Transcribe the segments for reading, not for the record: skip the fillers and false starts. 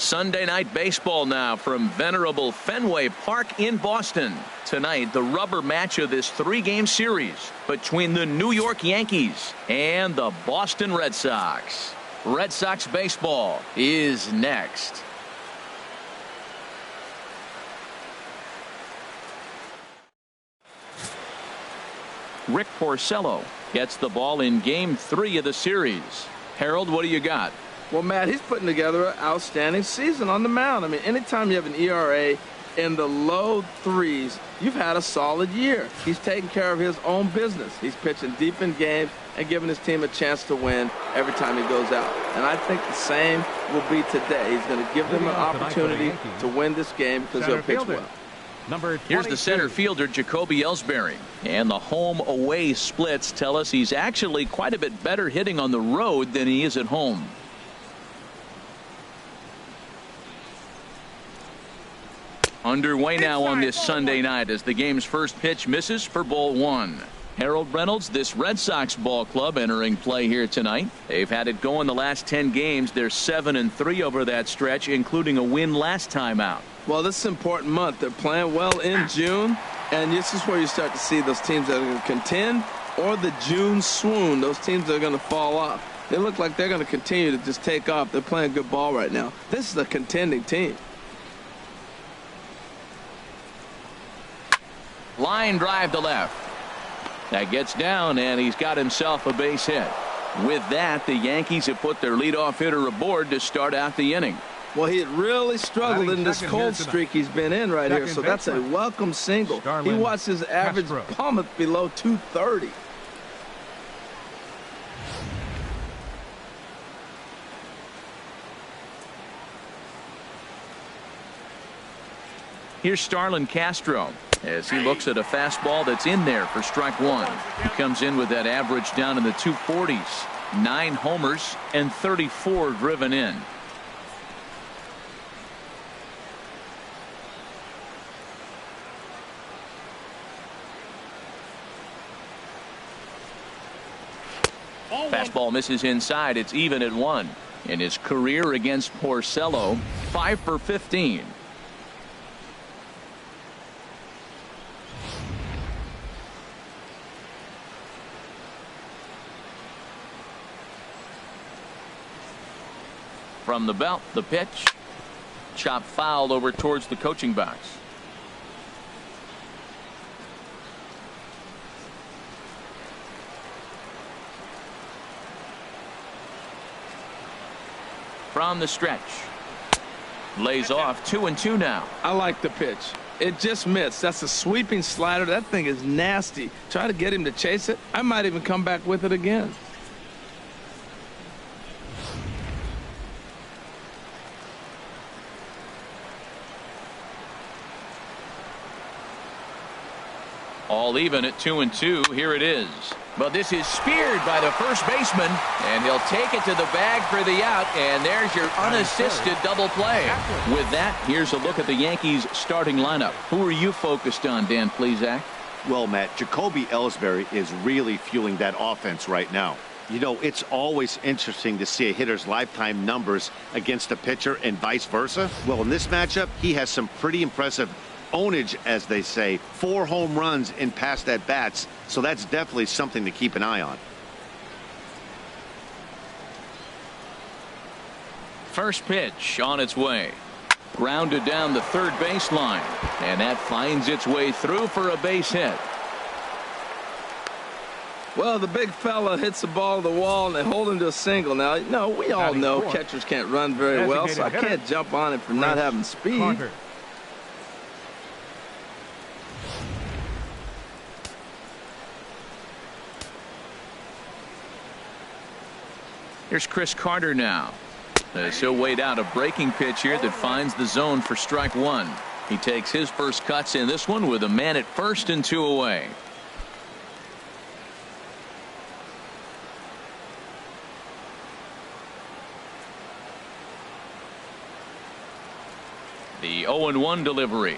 Sunday night baseball now from venerable Fenway Park in Boston. Tonight, the rubber match of this 3-game series between the New York Yankees and the Boston Red Sox. Red Sox baseball is next. Rick Porcello gets the ball in Game 3 of the series. Harold, what do you got? Well, Matt, he's putting together an outstanding season on the mound. I mean, anytime you have an ERA in the low 3s, you've had a solid year. He's taking care of his own business. He's pitching deep in games and giving his team a chance to win every time he goes out. And I think the same will be today. He's going to give them an opportunity to win this game because he'll pitch well. Here's the center fielder, Jacoby Ellsbury. And the home-away splits tell us he's actually quite a bit better hitting on the road than he is at home. Underway now on this Sunday night as the game's first pitch misses for ball 1. Harold Reynolds, this Red Sox ball club entering play here tonight. They've had it going the last 10 games. They're 7-3 over that stretch, including a win last time out. Well, this is an important month. They're playing well in June, and this is where you start to see those teams that are going to contend or the June swoon, those teams that are going to fall off. They look like they're going to continue to just take off. They're playing good ball right now. This is a contending team. Line drive to left. That gets down, and he's got himself a base hit. With that, the Yankees have put their leadoff hitter aboard to start out the inning. Well, he had really struggled in this cold streak he's been in right here, so that's a welcome single. He watched his average plummet below 230. Here's Starlin Castro as he looks at a fastball that's in there for strike 1. He comes in with that average down in the 240s. 9 homers and 34 driven in. Fastball misses inside. It's even at 1. In his career against Porcello, 5 for 15. From the belt, the pitch. Chop foul over towards the coaching box. From the stretch. Lays off 2-2 now. I like the pitch. It just missed. That's a sweeping slider. That thing is nasty. Try to get him to chase it. I might even come back with it again. All even at 2-2. Here it is. But this is speared by the first baseman, and he'll take it to the bag for the out, and there's your unassisted double play. With that, here's a look at the Yankees starting lineup. Who are you focused on, Dan Plesac? Well, Matt, Jacoby Ellsbury is really fueling that offense right now. You know, it's always interesting to see a hitter's lifetime numbers against a pitcher and vice versa. Well, in this matchup, he has some pretty impressive ownage, as they say. 4 home runs in past at-bats, so that's definitely something to keep an eye on. First pitch on its way. Grounded down the third baseline, and that finds its way through for a base hit. Well, the big fella hits the ball to the wall, and they hold him to a single. Now, no, we all know catchers can't run very well, so I can't jump on him for not having speed. Here's Chris Carter now. As he'll wait out a breaking pitch here that finds the zone for strike 1. He takes his first cuts in this one with a man at first and 2 away. The 0-1 delivery.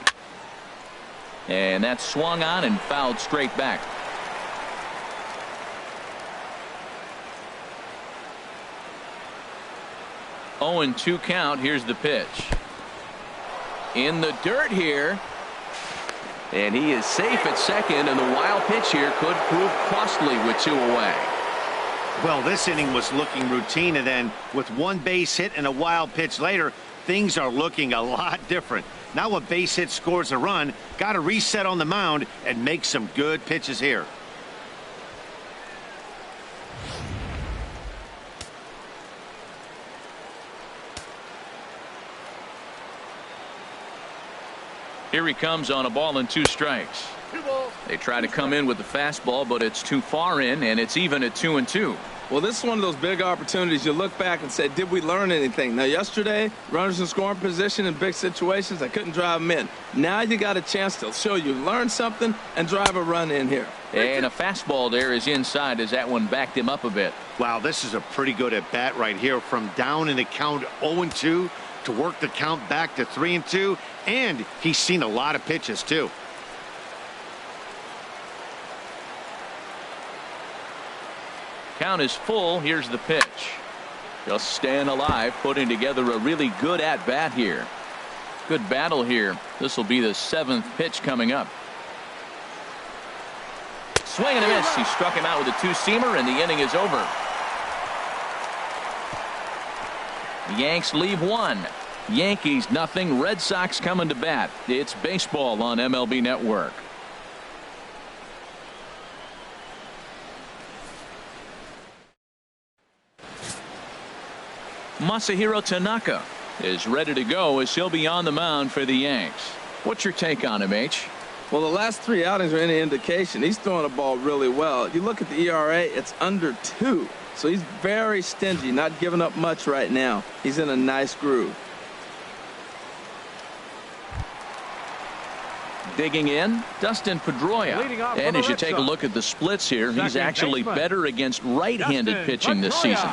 And that's swung on and fouled straight back. 0-2 count. Here's the pitch. In the dirt here. And he is safe at second, and the wild pitch here could prove costly with 2 away. Well, this inning was looking routine, and then with 1 base hit and a wild pitch later, things are looking a lot different. Now a base hit scores a run, got to reset on the mound and make some good pitches here. Here he comes on a ball and 2 strikes. They try to come in with the fastball, but it's too far in, and it's even at 2-2. Well, this is one of those big opportunities. You look back and say, did we learn anything? Now, yesterday, runners in scoring position in big situations, I couldn't drive them in. Now you got a chance to show you learned something and drive a run in here. And a fastball there is inside as that one backed him up a bit. Wow, this is a pretty good at bat right here, from down in the count 0-2 to work the count back to 3-2, and he's seen a lot of pitches too. Count is full. Here's the pitch. Just staying alive, putting together a really good at bat here. Good battle here. This will be the 7th pitch coming up. Swing and a miss. He struck him out with a 2-seamer, and the inning is over. The Yanks leave 1. Yankees nothing. Red Sox coming to bat. It's baseball on MLB Network. Masahiro Tanaka is ready to go as he'll be on the mound for the Yanks. What's your take on him, H? Well, the last 3 outings are any indication. He's throwing the ball really well. You look at the ERA, it's under 2. So he's very stingy, not giving up much right now. He's in a nice groove. Digging in, Dustin Pedroia. And as you take a look at the splits here, he's actually better against right-handed pitching this season.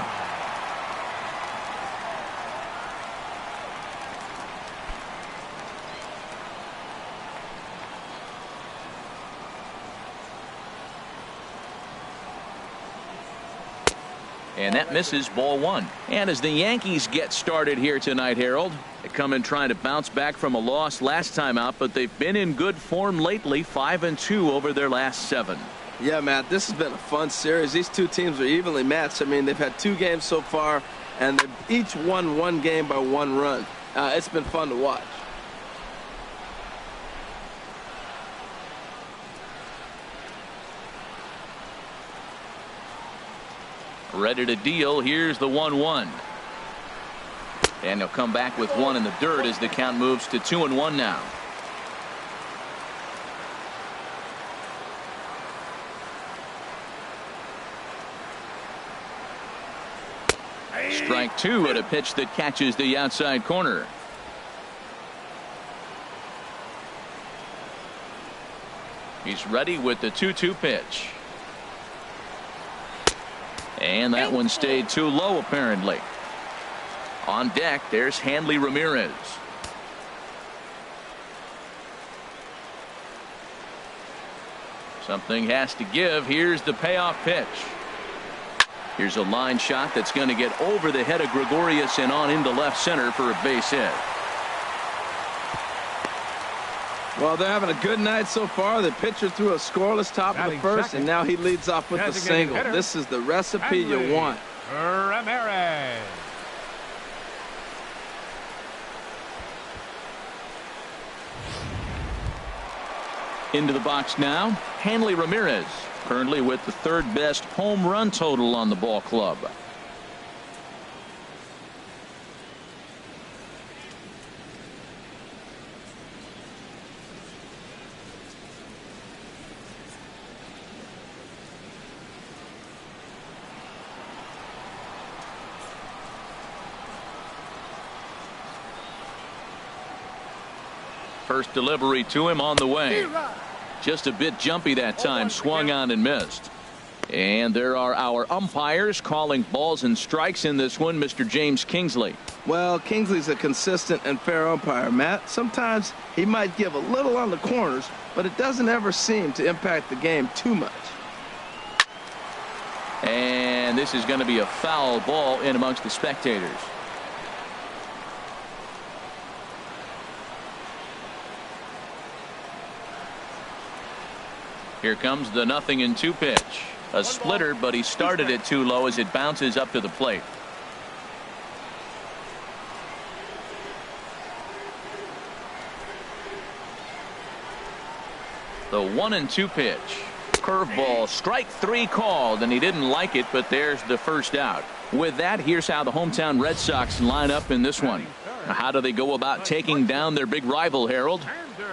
And that misses, ball 1. And as the Yankees get started here tonight, Harold, they come in trying to bounce back from a loss last time out, but they've been in good form lately, 5-2 over their last 7. Yeah, Matt, this has been a fun series. These 2 teams are evenly matched. I mean, they've had 2 games so far, and they've each won 1 game by 1 run. It's been fun to watch. Ready to deal. Here's the 1-1. And they'll come back with 1 in the dirt as the count moves to 2-1 now. Strike 2 at a pitch that catches the outside corner. He's ready with the 2-2 pitch. And that one stayed too low, apparently. On deck, there's Hanley Ramirez. Something has to give. Here's the payoff pitch. Here's a line shot that's going to get over the head of Gregorius and on into left center for a base hit. Well, they're having a good night so far. The pitcher threw a scoreless top of the first, and now he leads off with the single. This is the recipe you want. Ramirez. Into the box now, Hanley Ramirez, currently with the 3rd best home run total on the ball club. First delivery to him on the way. Just a bit jumpy that time, swung on and missed. And there are our umpires calling balls and strikes in this one, Mr. James Kingsley. Well, Kingsley's a consistent and fair umpire, Matt. Sometimes he might give a little on the corners, but it doesn't ever seem to impact the game too much. And this is going to be a foul ball in amongst the spectators. Here comes the 0-2 pitch. A splitter, but he started it too low as it bounces up to the plate. The 1-2 pitch. Curveball, strike 3 called, and he didn't like it, but there's the first out. With that, here's how the hometown Red Sox line up in this one. How do they go about taking down their big rival, Harold?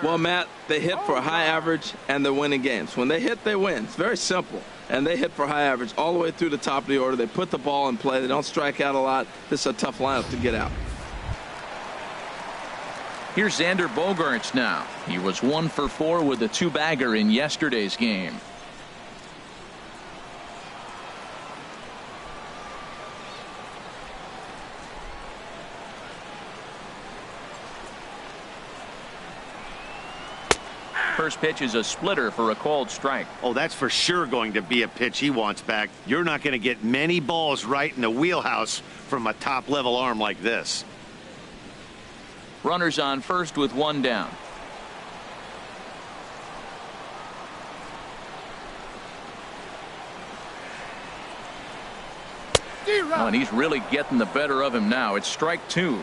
Well, Matt, they hit for a high average, and they're winning games. When they hit, they win. It's very simple. And they hit for high average all the way through the top of the order. They put the ball in play. They don't strike out a lot. This is a tough lineup to get out. Here's Xander Bogaerts now. He was 1 for 4 with a 2-bagger in yesterday's game. First pitch is a splitter for a called strike. Oh, that's for sure going to be a pitch he wants back. You're not going to get many balls right in the wheelhouse from a top-level arm like this. Runners on first with 1 down. Oh, and he's really getting the better of him now. It's strike 2.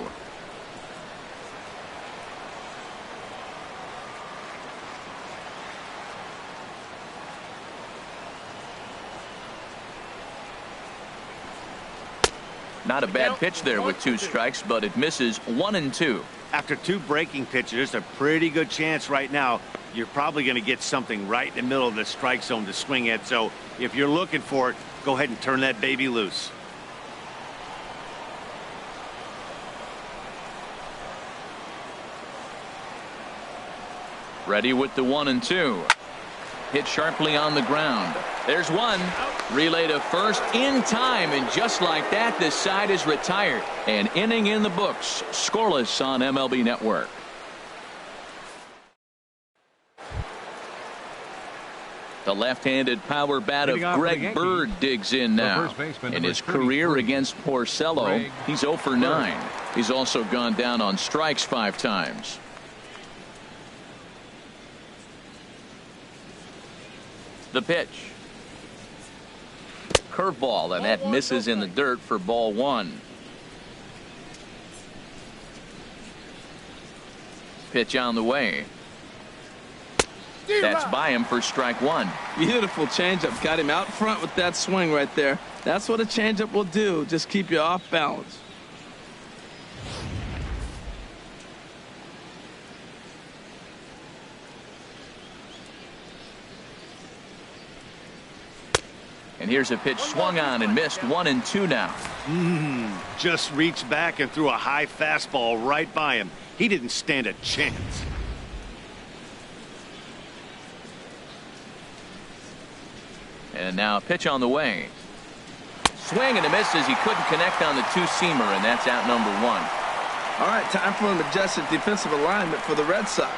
Not a bad pitch there with 2 strikes, but it misses 1-2. After 2 breaking pitches, there's a pretty good chance right now you're probably going to get something right in the middle of the strike zone to swing at. So if you're looking for it, go ahead and turn that baby loose. Ready with the 1-2. Hit sharply on the ground. There's one. Relay to first in time, and just like that, this side is retired. An inning in the books. Scoreless on MLB Network. The left-handed power bat of Greg Bird digs in now. In his career against Porcello, he's 0 for 9. He's also gone down on strikes 5 times. The pitch. Curveball, and that misses in the dirt for ball 1. Pitch on the way. That's by him for strike 1. Beautiful changeup. Got him out front with that swing right there. That's what a changeup will do. Just keep you off balance. And here's a pitch swung on and missed. 1-2 now. Just reached back and threw a high fastball right by him. He didn't stand a chance. And now a pitch on the way. Swing and a miss as he couldn't connect on the 2-seamer, and that's out number 1. All right, time for a majestic defensive alignment for the Red Sox.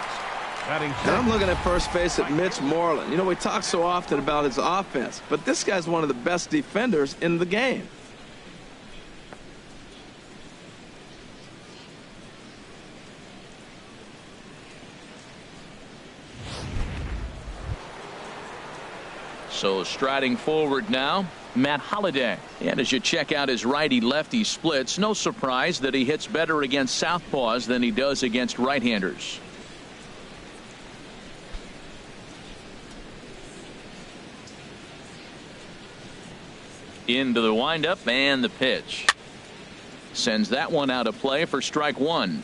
And I'm looking at first base at Mitch Moreland. You know, we talk so often about his offense, but this guy's one of the best defenders in the game. So striding forward now, Matt Holliday. And as you check out his righty-lefty splits, no surprise that he hits better against southpaws than he does against right-handers. Into the windup and the pitch. Sends that one out of play for strike 1.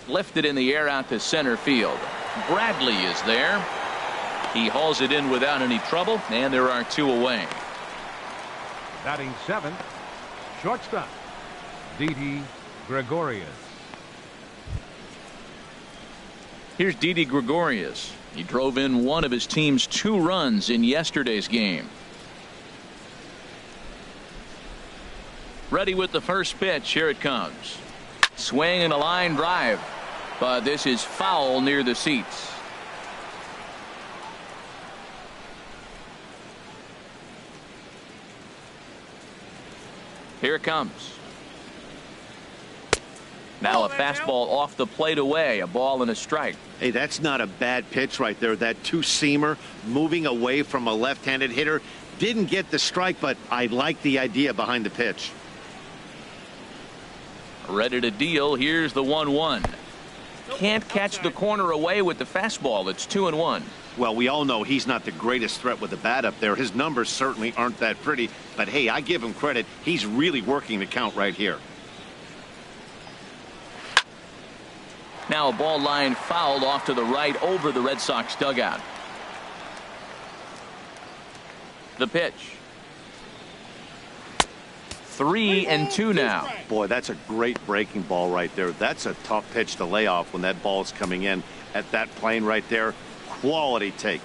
Lifted in the air out to center field. Bradley is there. He hauls it in without any trouble, and there are 2 away. Batting 7th, shortstop, Didi Gregorius. Here's Didi Gregorius. He drove in one of his team's 2 runs in yesterday's game. Ready with the first pitch. Here it comes. Swing and a line drive. But this is foul near the seats. Here it comes. Now a fastball off the plate away. A ball and a strike. Hey, that's not a bad pitch right there. That two-seamer moving away from a left-handed hitter. Didn't get the strike, but I like the idea behind the pitch. Ready to deal. Here's the 1-1. Can't catch the corner away with the fastball. It's 2-1. Well, we all know he's not the greatest threat with the bat up there. His numbers certainly aren't that pretty. But, hey, I give him credit. He's really working the count right here. Now a ball line fouled off to the right over the Red Sox dugout. The pitch. 3-2 now. Boy, that's a great breaking ball right there. That's a tough pitch to lay off when that ball's coming in at that plane right there. Quality take.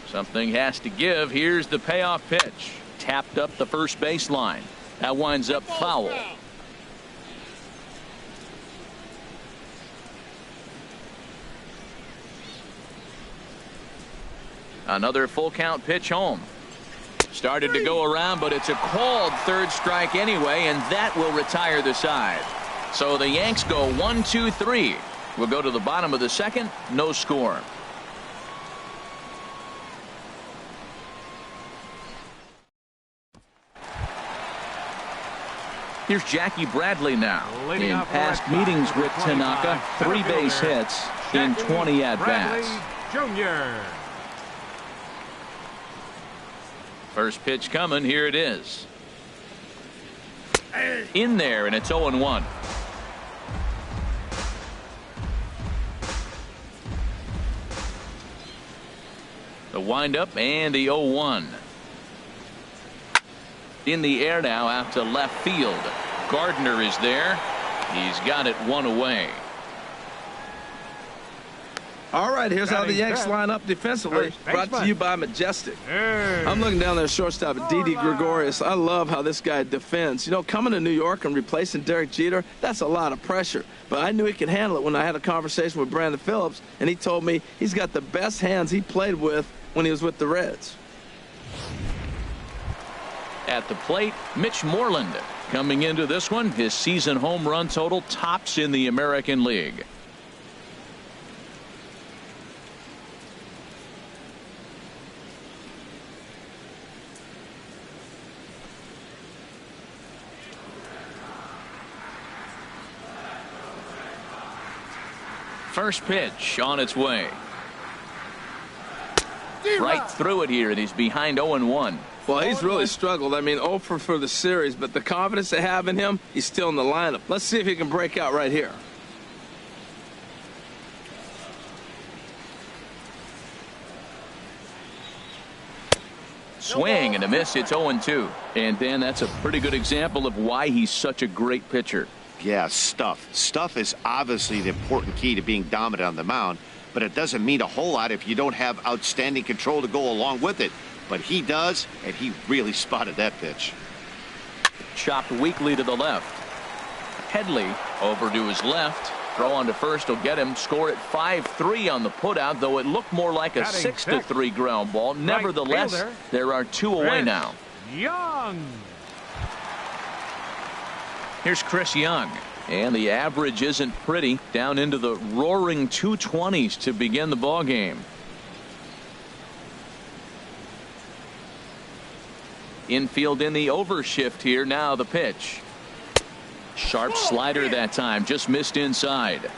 Something has to give. Here's the payoff pitch. Tapped up the first baseline. That winds up foul. Another full count pitch home. Started to go around, but it's a called third strike anyway, and that will retire the side. So the Yanks go 1-2-3. We'll go to the bottom of the second. No score. Here's Jackie Bradley now. In past meetings with Tanaka, 3 base hits in 20 at-bats. Jr. First pitch coming. Here it is. In there, and it's 0-1. The windup and the 0-1. In the air now out to left field. Gardner is there. He's got it one away. All right, here's how the Yanks line up defensively. Brought to you by Majestic. I'm looking down there, shortstop, Didi Gregorius. I love how this guy defends. You know, coming to New York and replacing Derek Jeter, that's a lot of pressure. But I knew he could handle it when I had a conversation with Brandon Phillips, and he told me he's got the best hands he played with when he was with the Reds. At the plate, Mitch Moreland. Coming into this one, his season home run total tops in the American League. First pitch on its way. Right through it here, and he's behind 0-1. Well, he's really struggled. I mean, 0 for the series, but the confidence they have in him, he's still in the lineup. Let's see if he can break out right here. Swing and a miss. It's 0-2. And Dan, that's a pretty good example of why he's such a great pitcher. Yeah, stuff. Stuff is obviously the important key to being dominant on the mound, but it doesn't mean a whole lot if you don't have outstanding control to go along with it. But he does, and he really spotted that pitch. Chopped weakly to the left. Headley over to his left. Throw on to first will get him. Score at 5-3 on the putout, though it looked more like a 6-3 ground ball. Nevertheless, there are 2 away now. Young. Here's Chris Young. And the average isn't pretty. Down into the roaring 220s to begin the ball game. Infield in the overshift here. Now the pitch. Sharp slider that time. Just missed inside.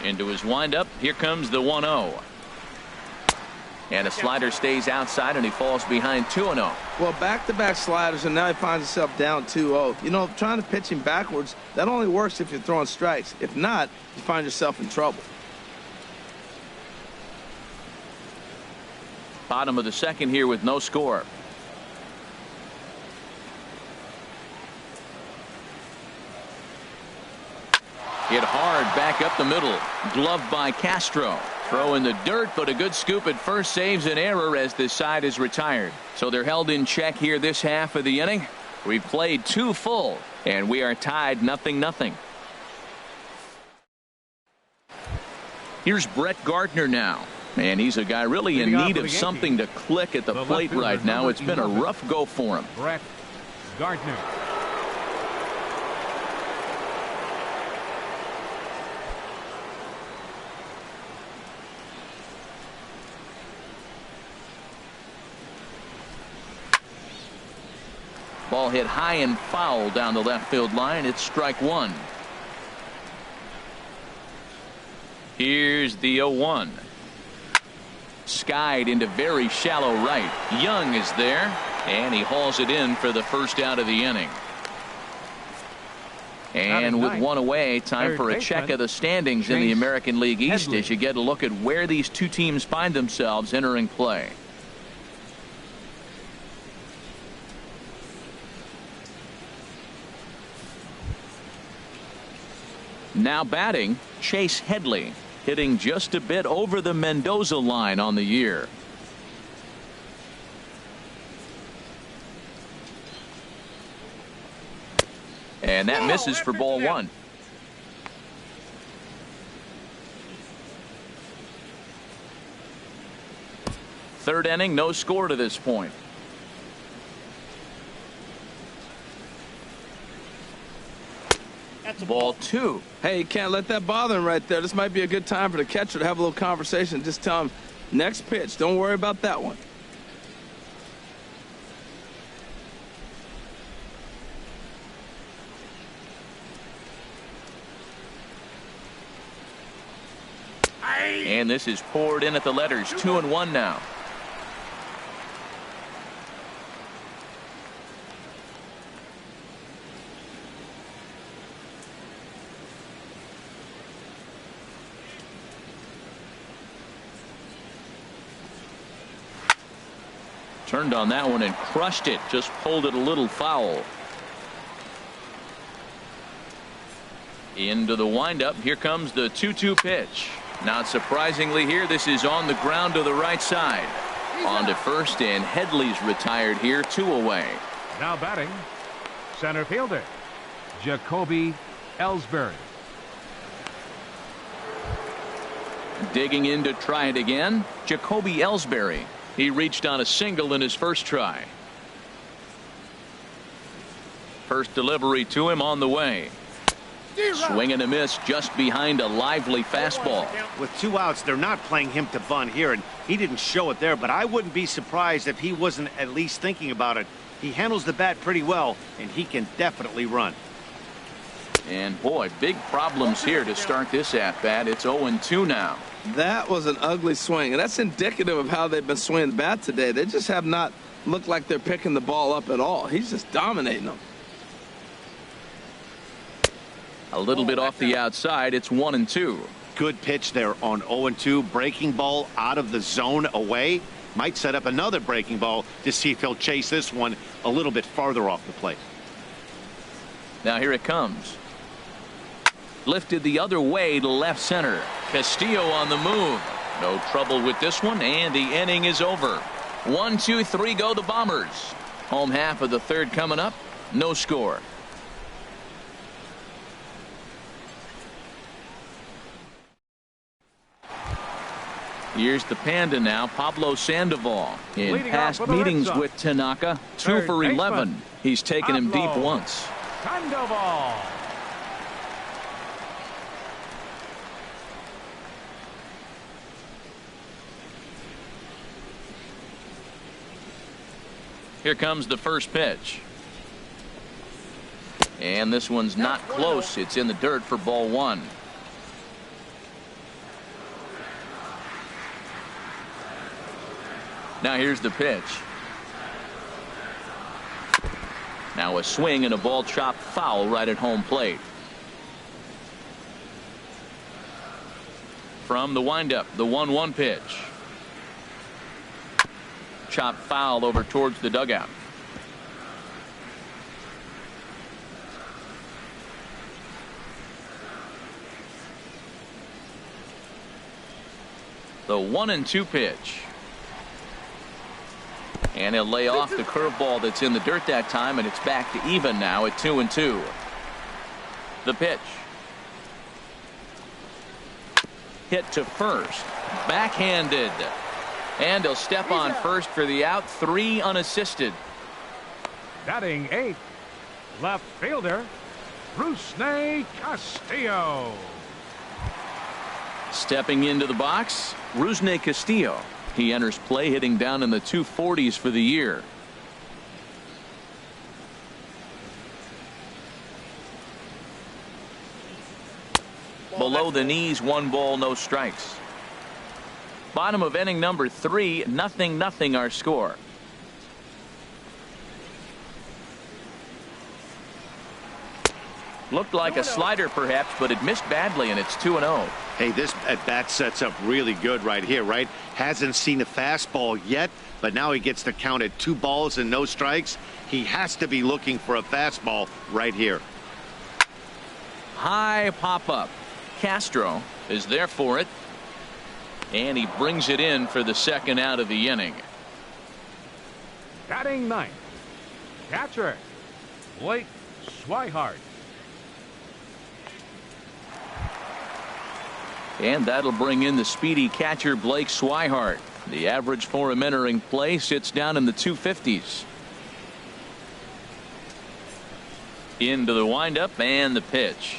Into his windup. Here comes the 1-0. And a slider stays outside, and he falls behind 2-0. Well, back-to-back sliders, and now he finds himself down 2-0. You know, trying to pitch him backwards, that only works if you're throwing strikes. If not, you find yourself in trouble. Bottom of the second here with no score. Hit hard back up the middle. Gloved by Castro. Throw in the dirt, but a good scoop at first saves an error as this side is retired. So they're held in check here this half of the inning. We've played 2 full, and we are tied 0-0. Here's Brett Gardner now. And he's a guy really in need of something to click at the plate right now. It's been a rough go for him. Brett Gardner. Ball hit high and foul down the left field line. It's strike one. Here's the 0-1. Skied into very shallow right. Young is there, and he hauls it in for the first out of the inning. And with one away, time for a check of the standings in the American League East as you get a look at where these two teams find themselves entering play. Now batting, Chase Headley, hitting just a bit over the Mendoza line on the year. And that misses for ball one. Third inning, no score to this point. Ball two. Hey, you can't let that bother him right there. This might be a good time for the catcher to have a little conversation. Just tell him, next pitch. Don't worry about that one. And this is poured in at the letters. 2-1 now. Turned on that one and crushed it. Just pulled it a little foul. Into the windup. Here comes the 2-2 pitch. Not surprisingly here, this is on the ground to the right side. On to first, and Headley's retired here, 2 away. Now batting, center fielder, Jacoby Ellsbury. Digging in to try it again, Jacoby Ellsbury. He reached on a single in his first try. First delivery to him on the way. Swing and a miss just behind a lively fastball. With 2 outs, they're not playing him to bunt here, and he didn't show it there, but I wouldn't be surprised if he wasn't at least thinking about it. He handles the bat pretty well, and he can definitely run. And boy, big problems here to start this at-bat. It's 0-2 now. That was an ugly swing, and that's indicative of how they've been swinging the bat today. They just have not looked like they're picking the ball up at all. He's just dominating them. A little bit off the outside. It's 1-2. Good pitch there on 0-2. Breaking ball out of the zone away. Might set up another breaking ball to see if he'll chase this one a little bit farther off the plate. Now here it comes. Lifted the other way to left center. Castillo on the move. No trouble with this one, and the inning is over. 1, 2, 3 go the Bombers. Home half of the third coming up. No score. Here's the Panda now, Pablo Sandoval. In Leading past off for the meetings Red Sox, with Tanaka, 2 third for 11. baseman, He's taken him deep Pablo once. Sandoval. Here comes the first pitch. And this one's not close. It's in the dirt for ball one. Now here's the pitch. Now a swing and a ball chopped foul right at home plate. From the windup, the 1-1 pitch. Chopped foul over towards the dugout. The 1-2 pitch. And he'll lay off the curveball that's in the dirt that time, and it's back to even now at 2-2. The pitch. hit to first. Backhanded. And he'll step on first for the out. 3 unassisted. Batting 8th, left fielder, Rusney Castillo. Stepping into the box, Rusney Castillo. He enters play hitting down in the 240s for the year. Below the knees, 1 ball, no strikes. Bottom of inning number 3, 0-0 our score. Looked like a slider perhaps, but it missed badly, and it's 2-0. Hey, this at bat sets up really good right here, right? Hasn't seen a fastball yet, but now he gets to count at 2 balls and no strikes. He has to be looking for a fastball right here. High pop-up. Castro is there for it, and he brings it in for the second out of the inning. Batting 9th, catcher, Blake Swihart. And that'll bring in the speedy catcher Blake Swihart. The average for him entering play sits down in the 250s. Into the windup and the pitch.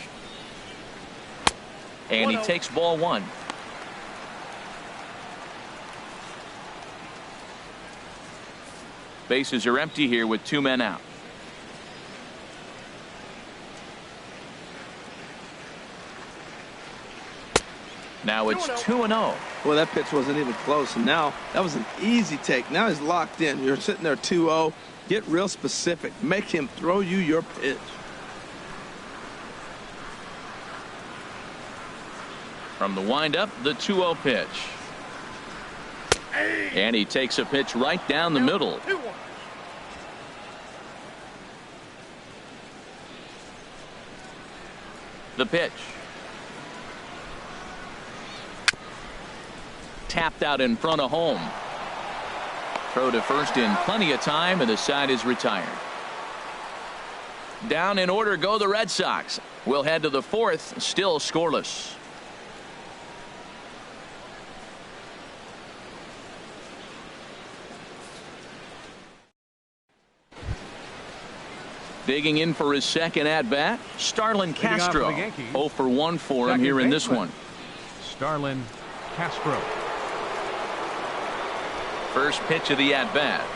And he takes ball 1. Bases are empty here with 2 men out. Now it's 2-0. Well, that pitch wasn't even close. And now that was an easy take. Now he's locked in. You're sitting there 2-0. Get real specific. Make him throw you your pitch. From the windup, the 2-0 pitch. And he takes a pitch right down the middle. The pitch. Tapped out in front of home. Throw to first in plenty of time, and the side is retired. Down in order go the Red Sox. We'll head to the 4th, still scoreless. Digging in for his second at-bat, Starlin Castro. 0 for 1 for him here in this one. Starlin Castro. First pitch of the at-bat.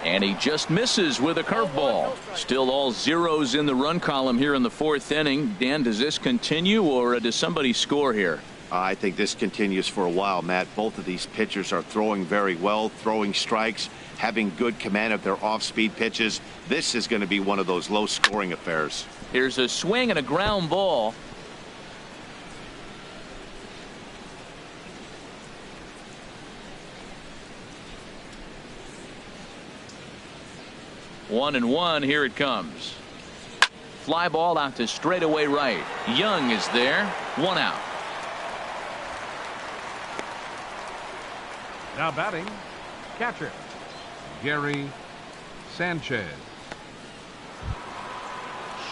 And he just misses with a curveball. Still all zeros in the run column here in the 4th inning. Dan, does this continue, or does somebody score here? I think this continues for a while, Matt. Both of these pitchers are throwing very well, throwing strikes, having good command of their off-speed pitches. This is going to be one of those low-scoring affairs. Here's a swing and a ground ball. One and one. Here it comes. Fly ball out to straightaway right. Young is there. 1 out. Now batting, catcher, Gary Sanchez.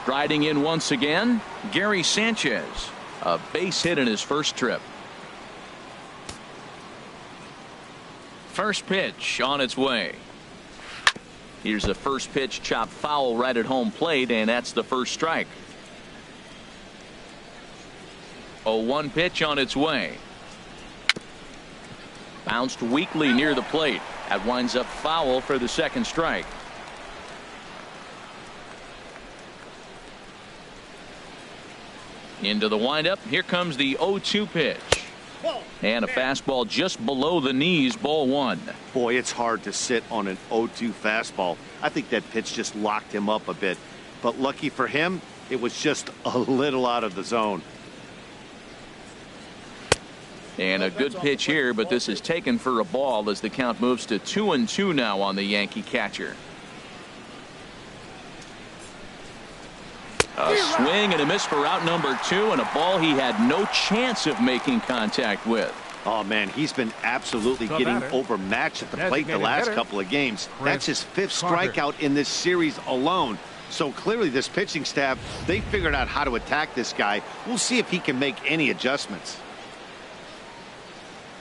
Striding in once again, Gary Sanchez. A base hit in his first trip. First pitch on its way. Here's the first pitch, chopped foul right at home plate, and that's the first strike. 0-1 pitch on its way. Bounced weakly near the plate. That winds up foul for the second strike. Into the windup. Here comes the 0-2 pitch. And a fastball just below the knees, ball 1. Boy, it's hard to sit on an 0-2 fastball. I think that pitch just locked him up a bit. But lucky for him, it was just a little out of the zone. And a good pitch here, but this is taken for a ball as the count moves to 2-2 now on the Yankee catcher. A swing and a miss for out number 2, and a ball he had no chance of making contact with. Oh, man, he's been absolutely getting overmatched at the plate the last couple of games. That's his 5th strikeout in this series alone. So clearly this pitching staff, they figured out how to attack this guy. We'll see if he can make any adjustments.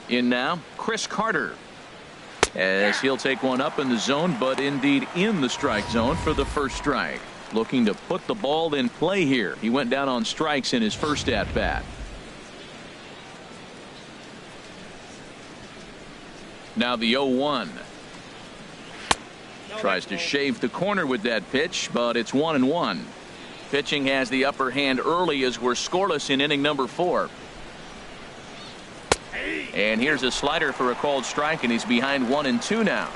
In now, Chris Carter. As he'll take one up in the zone, but indeed in the strike zone for the first strike. Looking to put the ball in play here. He went down on strikes in his first at bat. Now the 0-1. Tries to shave the corner with that pitch, but it's 1-1. Pitching has the upper hand early as we're scoreless in inning number 4. And here's a slider for a called strike, and he's behind 1-2 now.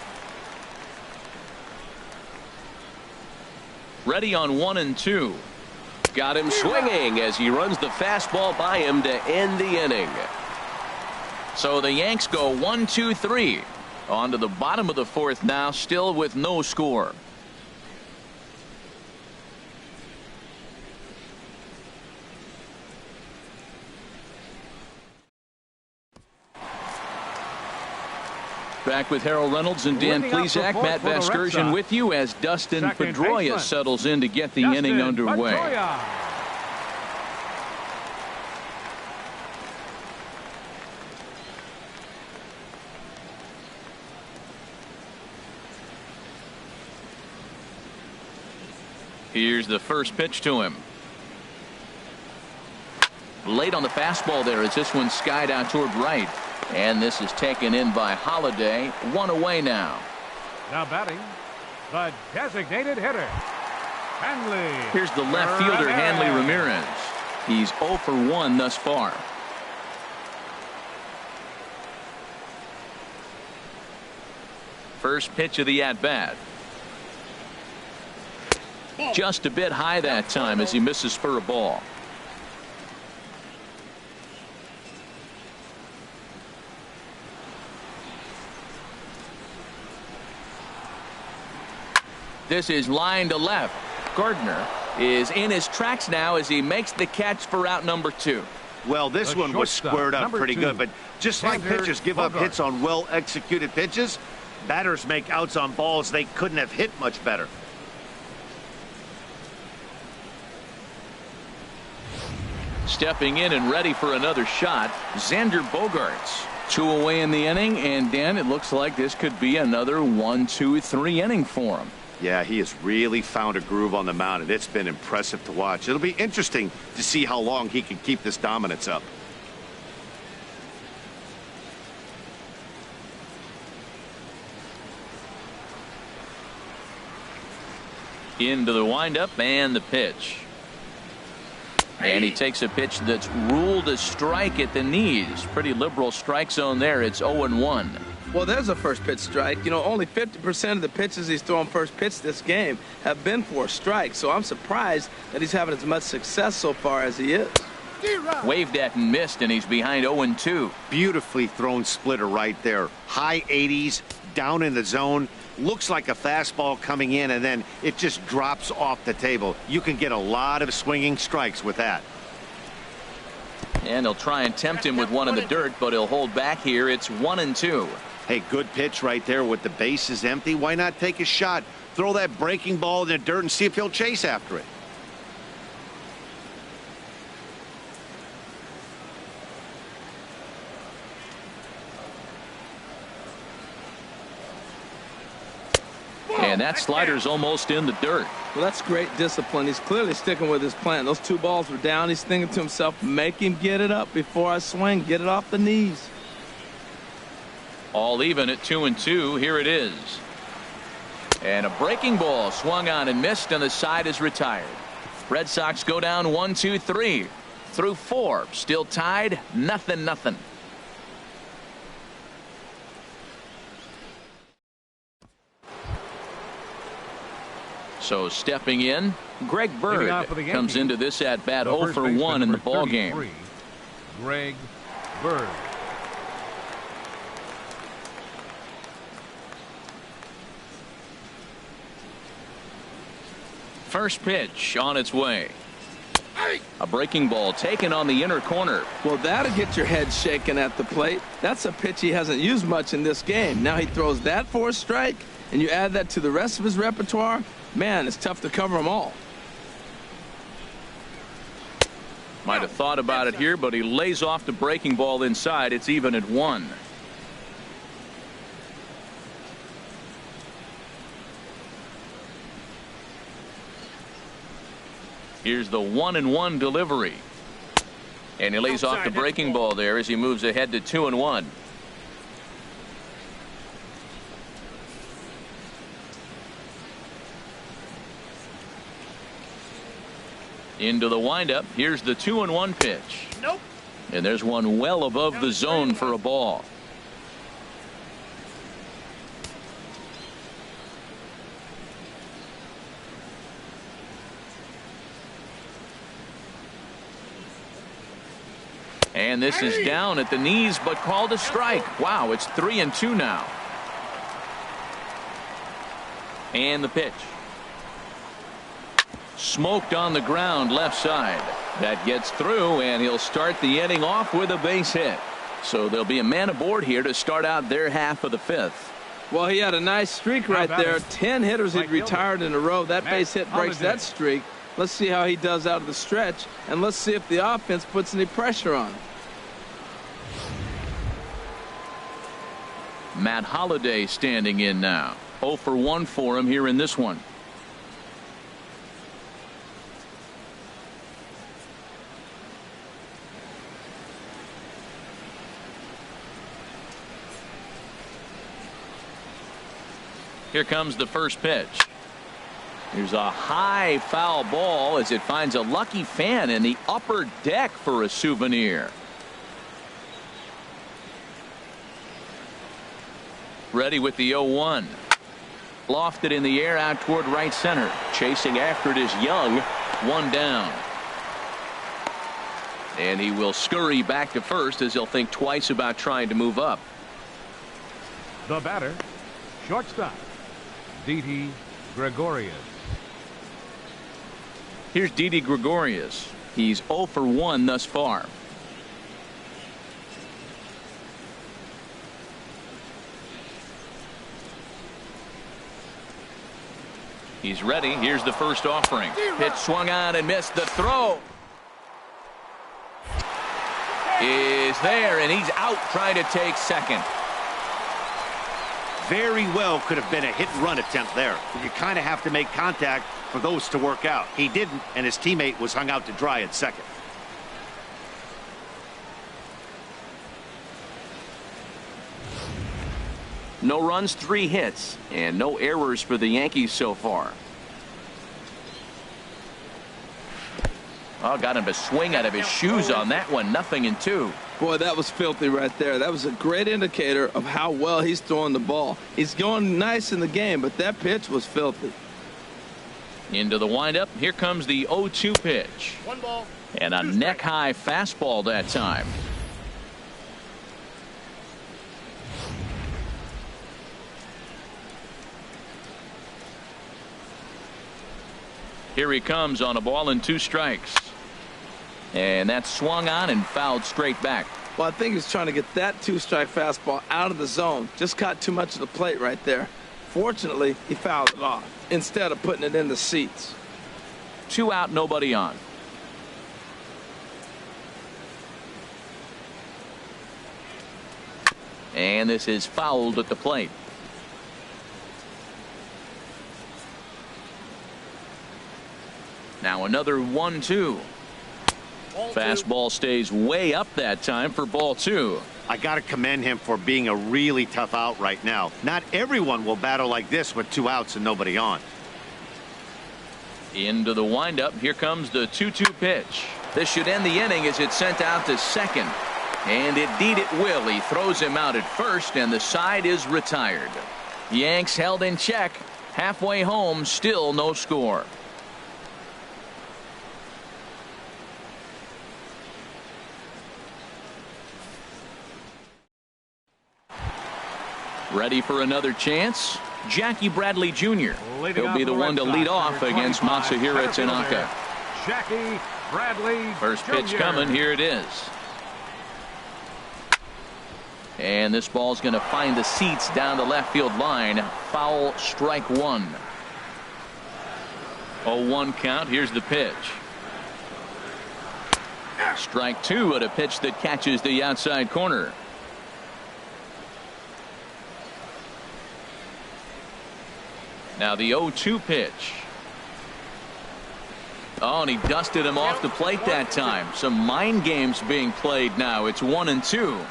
Ready on 1-2. Got him swinging as he runs the fastball by him to end the inning. So the Yanks go 1-2-3. On to the bottom of the 4th now, still with no score. Back with Harold Reynolds and Dan Plesac. Matt Vasgersian with you as Dustin Pedroia settles in to get the inning underway. Here's the first pitch to him. Late on the fastball there as this one skied out toward right. And this is taken in by Holiday. 1 away now. Now batting, the designated hitter, Hanley. Here's the left fielder, Hanley Ramirez. He's 0 for 1 thus far. First pitch of the at-bat. Just a bit high that time as he misses for a ball. This is line to left. Gardner is in his tracks now as he makes the catch for out number 2. Well, this one was squared up pretty good, but just like pitchers give up hits on well-executed pitches, batters make outs on balls they couldn't have hit much better. Stepping in and ready for another shot, Xander Bogaerts. 2 away in the inning, and Dan, it looks like this could be another 1-2-3 inning for him. Yeah, he has really found a groove on the mound, and it's been impressive to watch. It'll be interesting to see how long he can keep this dominance up. Into the windup and the pitch. And he takes a pitch that's ruled a strike at the knees. Pretty liberal strike zone there. It's 0-1. Well, there's a first pitch strike. You know, only 50% of the pitches he's thrown first pitch this game have been for a strike. So I'm surprised that he's having as much success so far as he is. Waved at and missed, and he's behind 0-2. Beautifully thrown splitter right there. High 80s, down in the zone. Looks like a fastball coming in, and then it just drops off the table. You can get a lot of swinging strikes with that. And he'll try and tempt him with one in the dirt, but he'll hold back here. It's 1-2. Hey, good pitch right there with the bases empty. Why not take a shot? Throw that breaking ball in the dirt and see if he'll chase after it. And that slider's almost in the dirt. Well, that's great discipline. He's clearly sticking with his plan. Those 2 balls were down. He's thinking to himself, make him get it up before I swing. Get it off the knees. All even at 2-2. Here it is. And a breaking ball swung on and missed, and the side is retired. Red Sox go down 1-2-3 through 4. Still tied, 0-0. So stepping in, Greg Bird comes into this at bat 0 for 1 in the ball game. Greg Bird. First pitch on its way. A breaking ball taken on the inner corner. Well, that'll get your head shaking at the plate. That's a pitch he hasn't used much in this game. Now he throws that for a strike, and you add that to the rest of his repertoire. Man, it's tough to cover them all. Might have thought about it here, but he lays off the breaking ball inside. It's even at 1. Here's the 1-1 delivery. And he lays off the breaking ball there as he moves ahead to 2-1. Into the windup. Here's the 2-1 pitch. Nope. And there's one well above the zone for a ball. And this is down at the knees, but called a strike. Wow, it's 3-2 now. And the pitch. Smoked on the ground left side. That gets through, and he'll start the inning off with a base hit. So there'll be a man aboard here to start out their half of the 5th. Well, he had a nice streak right there. 10 hitters he'd retired in a row. That base hit breaks that streak. Let's see how he does out of the stretch, and let's see if the offense puts any pressure on him. Matt Holliday standing in now. 0 for 1 for him here in this one. Here comes the first pitch. Here's a high foul ball as it finds a lucky fan in the upper deck for a souvenir. Ready with the 0-1. Lofted in the air out toward right center. Chasing after it is Young. 1 down. And he will scurry back to first as he'll think twice about trying to move up. The batter, shortstop, Didi Gregorius. Here's Didi Gregorius. He's 0 for 1 thus far. He's ready. Here's the first offering. Pitch swung on and missed. The throw is there, and he's out trying to take second. Very well could have been a hit-and-run attempt there. You kind of have to make contact for those to work out. He didn't, and his teammate was hung out to dry at second. No runs, 3 hits, and no errors for the Yankees so far. Oh, got him to swing out of his shoes on that one. 0-2. Boy, that was filthy right there. That was a great indicator of how well he's throwing the ball. He's going nice in the game, but that pitch was filthy. Into the windup. Here comes the 0-2 pitch. 1 ball. And a neck-high fastball that time. Here he comes on a ball and 2 strikes. And that's swung on and fouled straight back. Well, I think he's trying to get that 2-strike fastball out of the zone. Just caught too much of the plate right there. Fortunately, he fouled it off instead of putting it in the seats. 2 out, nobody on. And this is fouled at the plate. Now another 1-2. Fastball stays way up that time for ball 2. I got to commend him for being a really tough out right now. Not everyone will battle like this with 2 outs and nobody on. Into the windup. Here comes the 2-2 pitch. This should end the inning as it's sent out to second. And indeed it will. He throws him out at first, and the side is retired. Yanks held in check. Halfway home, still no score. Ready for another chance? Jackie Bradley Jr. He'll be the one to lead off against Masahiro Tanaka. Jackie Bradley First pitch Jr. coming. Here it is. And this ball's going to find the seats down the left field line. Foul, strike 1. 0-1 count. Here's the pitch. Strike two at a pitch that catches the outside corner. Now the 0-2 pitch. Oh, and he dusted him off the plate that time. Some mind games being played now. It's 1-2.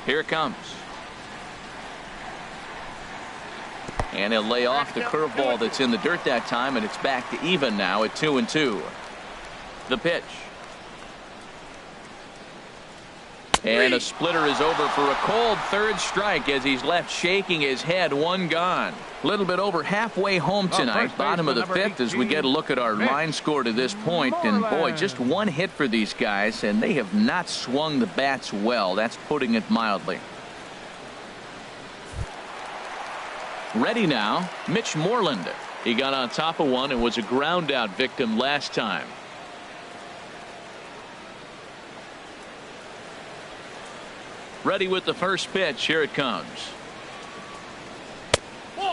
Here it comes. And he'll lay off the curveball that's in the dirt that time, and it's back to even now at 2-2. The pitch. And a splitter is over for a cold third strike as he's left shaking his head. One gone. A little bit over halfway home tonight. Bottom of the fifth as we get a look at our line score to this point. And boy, just one hit for these guys, and they have not swung the bats well. That's putting it mildly. Ready now, Mitch Moreland. He got on top of one and was a ground out victim last time. Ready with the first pitch. Here it comes.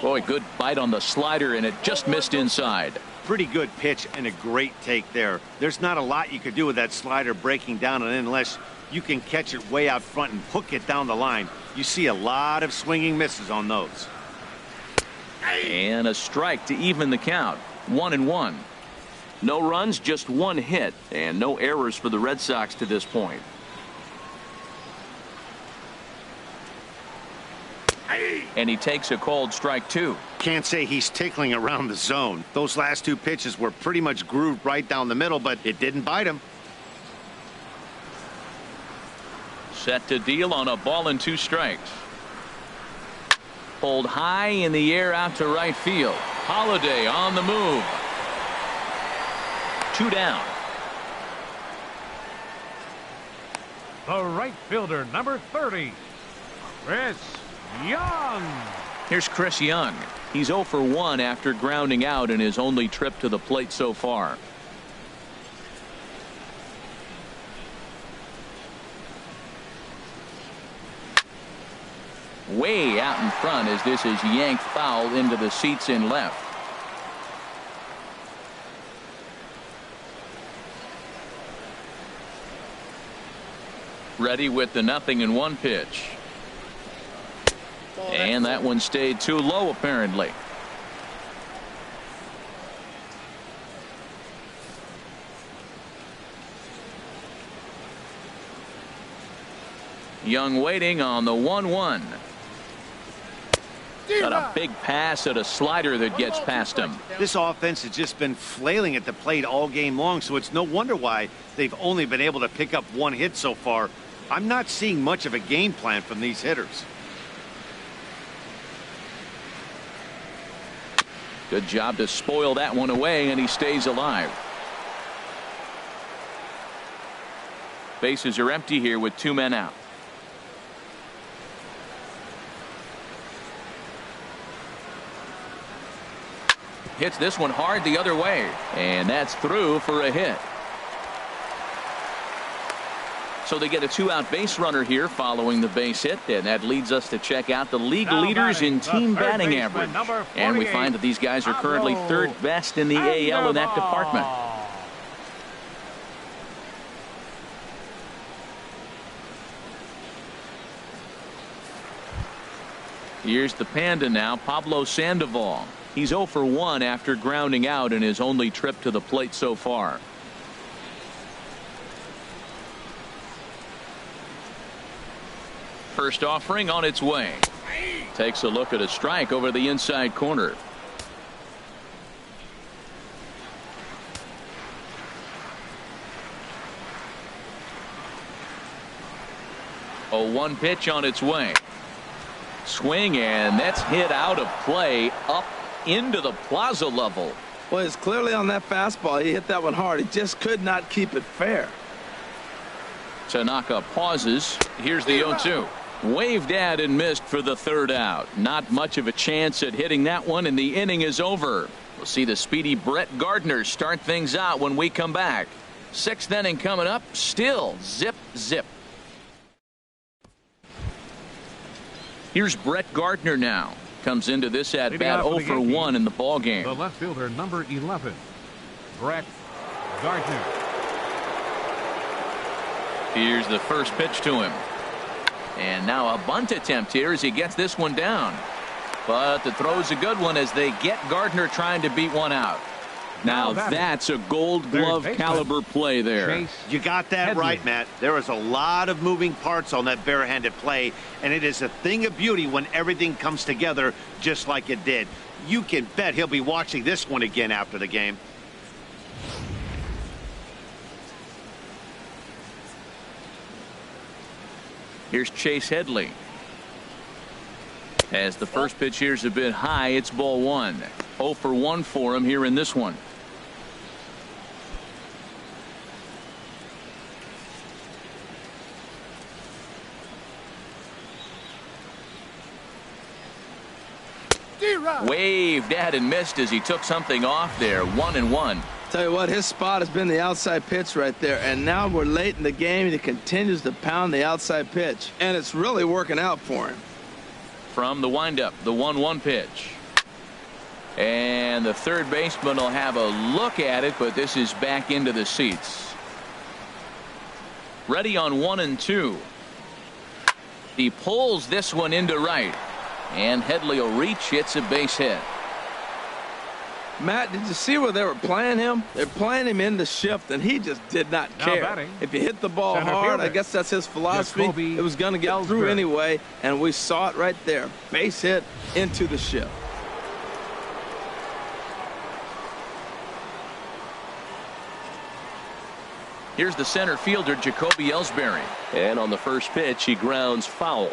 Boy, good bite on the slider, and it just missed inside. Pretty good pitch and a great take there. There's not a lot you could do with that slider breaking down and in unless you can catch it way out front and hook it down the line. You see a lot of swinging misses on those. And a strike to even the count. 1-1. No runs, just one hit, and no errors for the Red Sox to this point. And he takes a cold strike two. Can't say he's tickling around the zone. Those last two pitches were pretty much grooved right down the middle, but it didn't bite him. Set to deal on a ball and two strikes. Pulled high in the air out to right field. Holiday on the move. Two down. The right fielder, number 30, Chris Young. Here's Chris Young. He's 0 for 1 after grounding out in his only trip to the plate so far. Way out in front as this is yanked foul into the seats in left. Ready with the 0-1 pitch. And that one stayed too low apparently. Young waiting on the 1-1. Got a big pass at a slider that gets past him. This offense has just been flailing at the plate all game long, so it's no wonder why they've only been able to pick up one hit so far. I'm not seeing much of a game plan from these hitters. Good job to spoil that one away, and he stays alive. Bases are empty here with two men out. Hits this one hard the other way, and that's through for a hit. So they get a two-out base runner here following the base hit, and that leads us to check out the league leaders in team batting average. And we find that these guys are currently third best in the AL in that department. Here's the Panda now, Pablo Sandoval. He's 0 for 1 after grounding out in his only trip to the plate so far. First offering on its way. Takes a look at a strike over the inside corner. A 1 pitch on its way. Swing, and that's hit out of play up into the plaza level. Well, it's clearly on that fastball. He hit that one hard. He just could not keep it fair. Tanaka pauses. Here's the 0-2. Waved at and missed for the third out. Not much of a chance at hitting that one, and the inning is over. We'll see the speedy Brett Gardner start things out when we come back. Sixth inning coming up. Still zip, zip. Here's Brett Gardner now. Comes into this at bat 0 for 1 in the ball game. The left fielder, number 11, Brett Gardner. Here's the first pitch to him. And now a bunt attempt here as he gets this one down. But the throw's a good one as they get Gardner trying to beat one out. Now that's a gold glove caliber play there. You got that right, Matt. There is a lot of moving parts on that barehanded play, and it is a thing of beauty when everything comes together just like it did. You can bet he'll be watching this one again after the game. Here's Chase Headley. As the first pitch here's a bit high, it's ball 1. 0 for 1 for him here in this one. Waved at and missed as he took something off there. 1-1. Tell you what, his spot has been the outside pitch right there, and now we're late in the game and he continues to pound the outside pitch, and it's really working out for him. From the windup, the 1-1 pitch, and the third baseman will have a look at it, but this is back into the seats. Ready on 1-2. He pulls this one into right, and Headley will reach. It's a base hit. Matt, did you see where they were playing him? They're playing him in the shift, and he just did not care. If you hit the ball hard, I guess that's his philosophy. It was going to get through anyway, and we saw it right there. Base hit into the shift. Here's the center fielder, Jacoby Ellsbury. And on the first pitch, he grounds foul.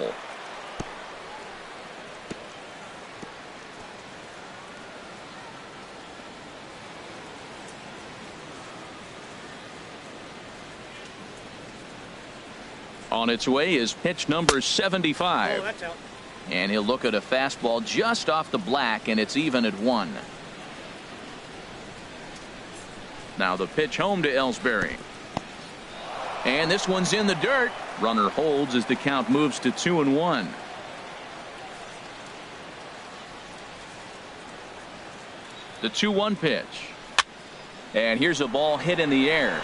On its way is pitch number 75. that's out. And he'll look at a fastball just off the black, and it's even at 1. Now the pitch home to Ellsbury. And this one's in the dirt. Runner holds as the count moves to 2-1. The 2-1 pitch. And here's a ball hit in the air.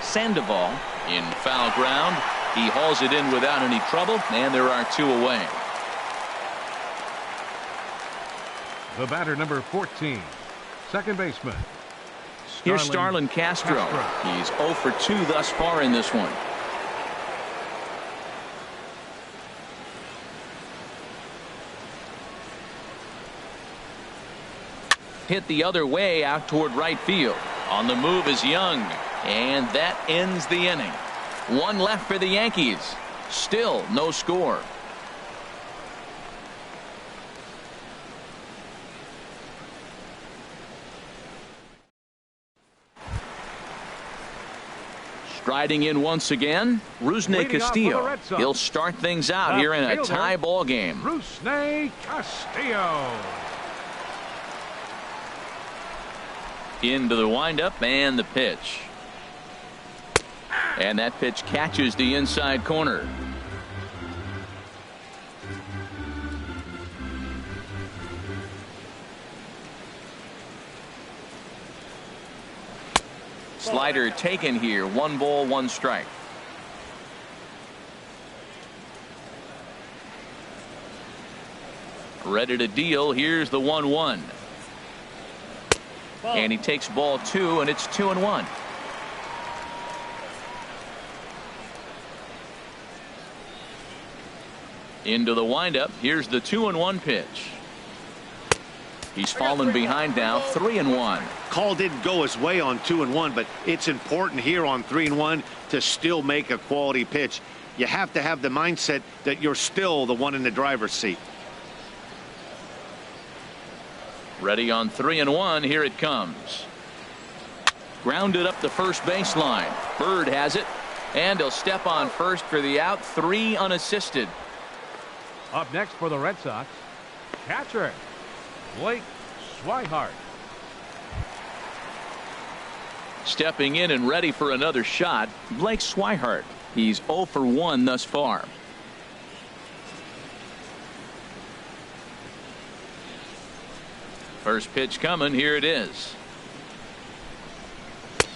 Sandoval in foul ground. He hauls it in without any trouble, and there are 2 away. The batter, number 14, second baseman. Here's Starlin Castro. He's 0 for 2 thus far in this one. Hit the other way out toward right field. On the move is Young, and that ends the inning. 1 left for the Yankees. Still no score. Striding in once again, Rusney Castillo. He'll start things out here in a tie ball game. Rusney Castillo. Into the windup and the pitch. And that pitch catches the inside corner. Slider taken here. 1 ball, 1 strike. Ready to deal. Here's the 1-1. And he takes ball 2, and it's 2-1. Into the windup. Here's the 2-1 pitch. He's fallen behind now. 3-1. Call didn't go his way on 2-1, but it's important here on 3-1 to still make a quality pitch. You have to have the mindset that you're still the one in the driver's seat. Ready on 3-1. Here it comes. Grounded up the first baseline. Bird has it. And he'll step on first for the out. 3 unassisted. Up next for the Red Sox, catcher Blake Swihart. Stepping in and ready for another shot, Blake Swihart. He's 0 for 1 thus far. First pitch coming. Here it is.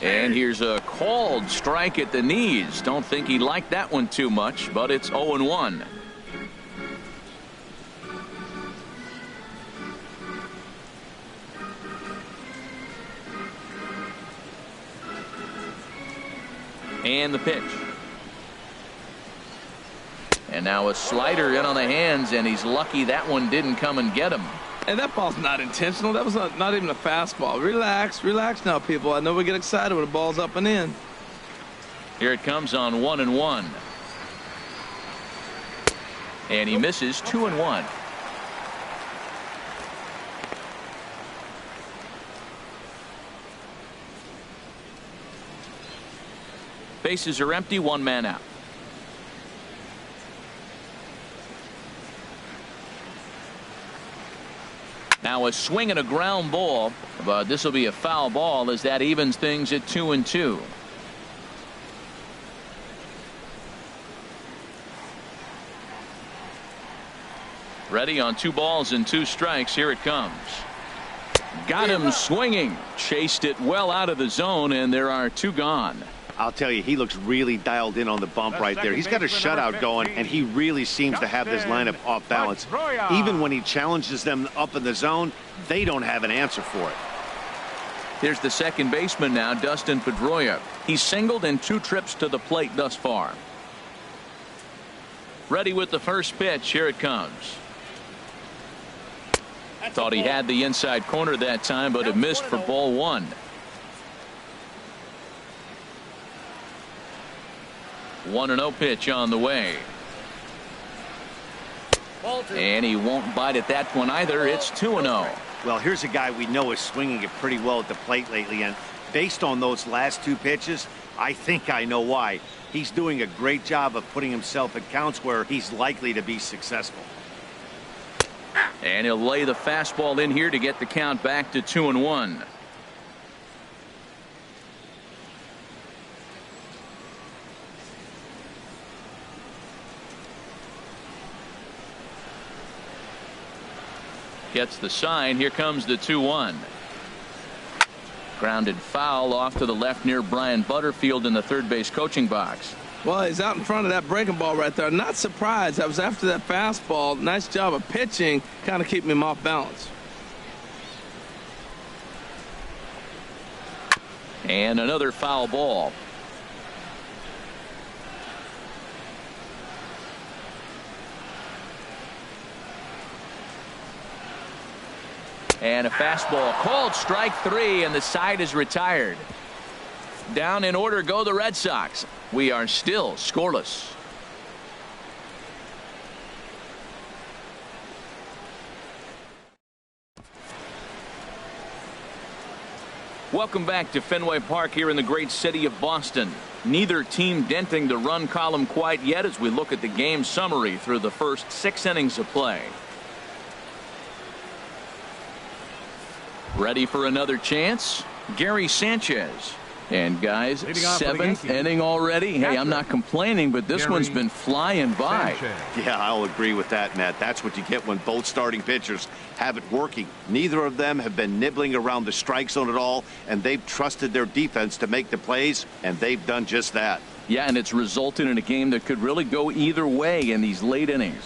And here's a called strike at the knees. Don't think he liked that one too much, but it's 0-1. And the pitch. And now a slider in on the hands, and he's lucky that one didn't come and get him. And that ball's not intentional. That was not even a fastball. Relax now, people. I know we get excited when the ball's up and in. Here it comes on 1-1. And he misses 2-1. Bases are empty, 1 man out. Now a swing and a ground ball, but this will be a foul ball as that evens things at 2-2. Ready on 2 balls and 2 strikes. Here it comes. Got him swinging. Chased it well out of the zone, and there are 2 gone. I'll tell you, he looks really dialed in on the bump right there. He's got a shutout going, and he really seems to have this lineup off balance. Even when he challenges them up in the zone, they don't have an answer for it. Here's the second baseman now, Dustin Pedroia. He's singled in 2 trips to the plate thus far. Ready with the first pitch. Here it comes. Thought he had the inside corner that time, but it missed for ball 1. One 1-0 pitch on the way. And he won't bite at that one either. It's 2-0. Well, here's a guy we know is swinging it pretty well at the plate lately, and based on those last 2 pitches, I think I know why. He's doing a great job of putting himself at counts where he's likely to be successful. And he'll lay the fastball in here to get the count back to 2-1. Gets the sign. Here comes the 2-1. Grounded foul off to the left near Brian Butterfield in the third base coaching box. Well, he's out in front of that breaking ball right there. Not surprised. That was after that fastball. Nice job of pitching, kind of keeping him off balance. And another foul ball. And a fastball called strike 3, and the side is retired. Down in order go the Red Sox. We are still scoreless. Welcome back to Fenway Park here in the great city of Boston. Neither team denting the run column quite yet as we look at the game summary through the first 6 innings of play. Ready for another chance? Gary Sanchez. And guys, 7th inning already. Hey, I'm not complaining, but this one's been flying by. Yeah, I'll agree with that, Matt. That's what you get when both starting pitchers have it working. Neither of them have been nibbling around the strike zone at all, and they've trusted their defense to make the plays, and they've done just that. Yeah, and it's resulted in a game that could really go either way in these late innings.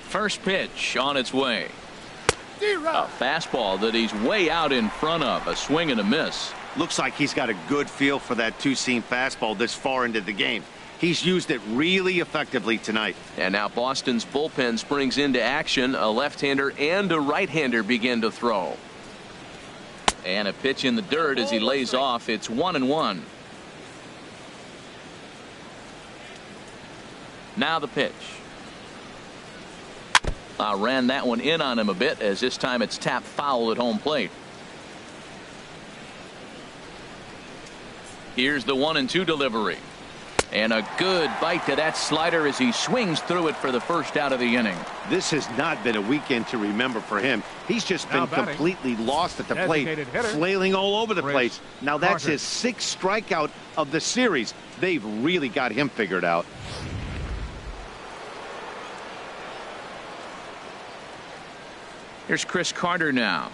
First pitch on its way. A fastball that he's way out in front of. A swing and a miss. Looks like he's got a good feel for that 2-seam fastball this far into the game. He's used it really effectively tonight. And now Boston's bullpen springs into action. A left-hander and a right-hander begin to throw. And a pitch in the dirt as he lays off. It's 1-1. Now the pitch. Ran that one in on him a bit, as this time it's tapped foul at home plate. Here's the 1-2 delivery. And a good bite to that slider as he swings through it for the first out of the inning. This has not been a weekend to remember for him. He's just been completely lost at the plate, flailing all over the place. Now that's his 6th strikeout of the series. They've really got him figured out. Here's Chris Carter now,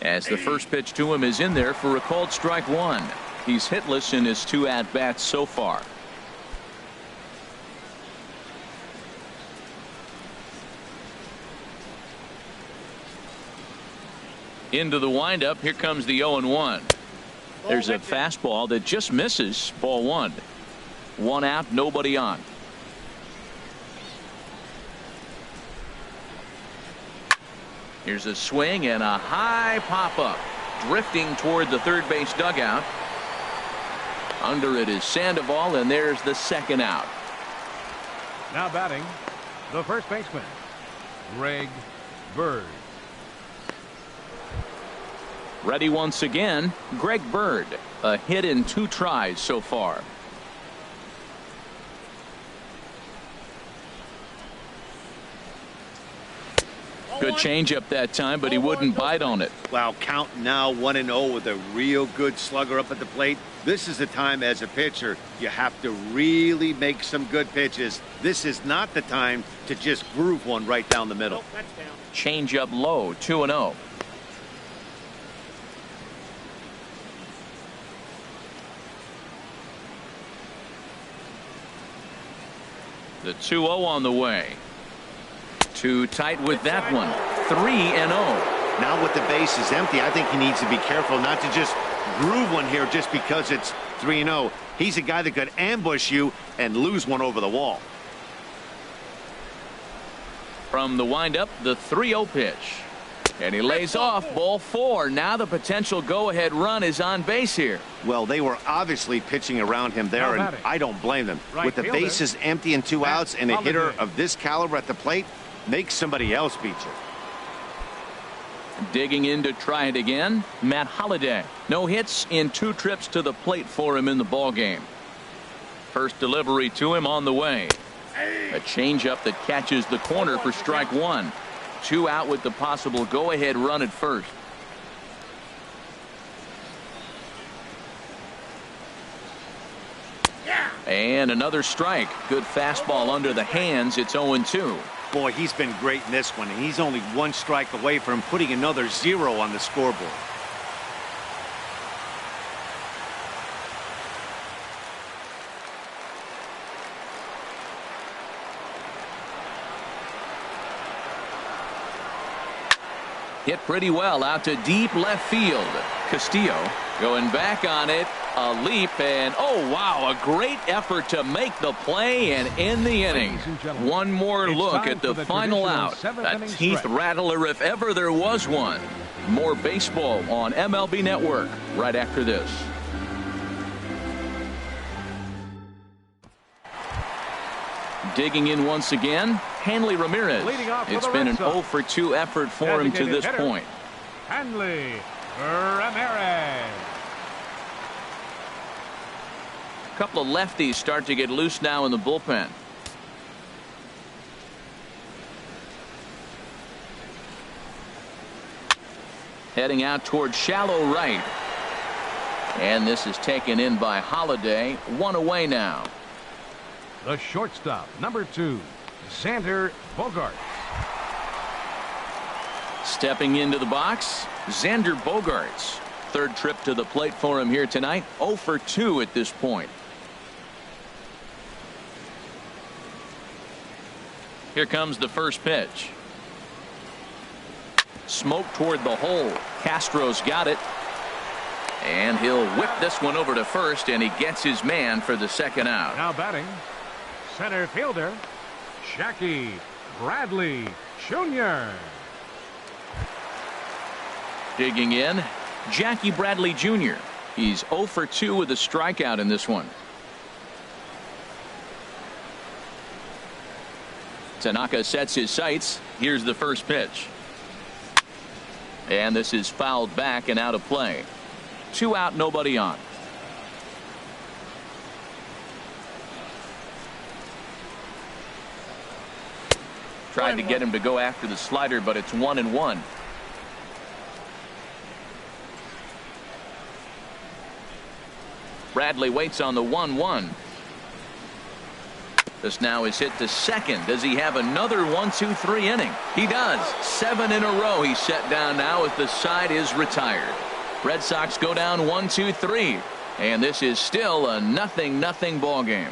as the first pitch to him is in there for a called strike 1. He's hitless in his 2 at-bats so far. Into the windup. Here comes the 0-1. There's a fastball that just misses. Ball 1. 1 out, nobody on. Here's a swing and a high pop-up, drifting toward the third base dugout. Under it is Sandoval, and there's the 2nd out. Now batting, the first baseman, Greg Bird. Ready once again, Greg Bird. A hit in 2 tries so far. Good changeup that time, but he wouldn't bite on it. Wow, count now 1-0 with a real good slugger up at the plate. This is the time as a pitcher you have to really make some good pitches. This is not the time to just groove one right down the middle. Changeup low, 2-0. The 2-0 on the way. Too tight with that one. 3-0. Now with the base is empty, I think he needs to be careful not to just groove one here just because it's 3-0. He's a guy that could ambush you and lose one over the wall. From the windup, the 3-0 pitch. And he lays off. Ball 4. Now the potential go-ahead run is on base here. Well, they were obviously pitching around him there, and I don't blame them. With the bases empty and 2 outs and a hitter of this caliber at the plate, make somebody else beat you. Digging in to try it again, Matt Holliday. No hits in 2 trips to the plate for him in the ballgame. First delivery to him on the way. A changeup that catches the corner for strike 1. 2 out with the possible go-ahead run at first. And another strike. Good fastball under the hands. It's 0-2. Boy, he's been great in this one. He's only 1 strike away from putting another 0 on the scoreboard. Hit pretty well out to deep left field. Castillo going back on it. A leap, and oh wow, a great effort to make the play and end the inning. One more look at the final out. A teeth rattler if ever there was one. More baseball on MLB Network right after this. Digging in once again, Hanley Ramirez. It's been an 0-for-2 effort for him to this point. Hanley Ramirez. A couple of lefties start to get loose now in the bullpen. Heading out towards shallow right. And this is taken in by Holliday. 1 away now. The shortstop, number 2, Xander Bogaerts. Stepping into the box, Xander Bogaerts. 3rd trip to the plate for him here tonight. 0-for-2 at this point. Here comes the first pitch. Smoke toward the hole. Castro's got it. And he'll whip this one over to first, and he gets his man for the 2nd out. Now batting, center fielder, Jackie Bradley Jr. Digging in, Jackie Bradley Jr. He's 0-for-2 with a strikeout in this one. Tanaka sets his sights. Here's the first pitch. And this is fouled back and out of play. 2 out, nobody on. Tried to get him to go after the slider, but it's 1-1. Bradley waits on the 1-1. This now is hit to second. Does he have another 1-2-3 inning? He does. 7 in a row he's set down now as the side is retired. Red Sox go down 1-2-3. And this is still a 0-0 ball game.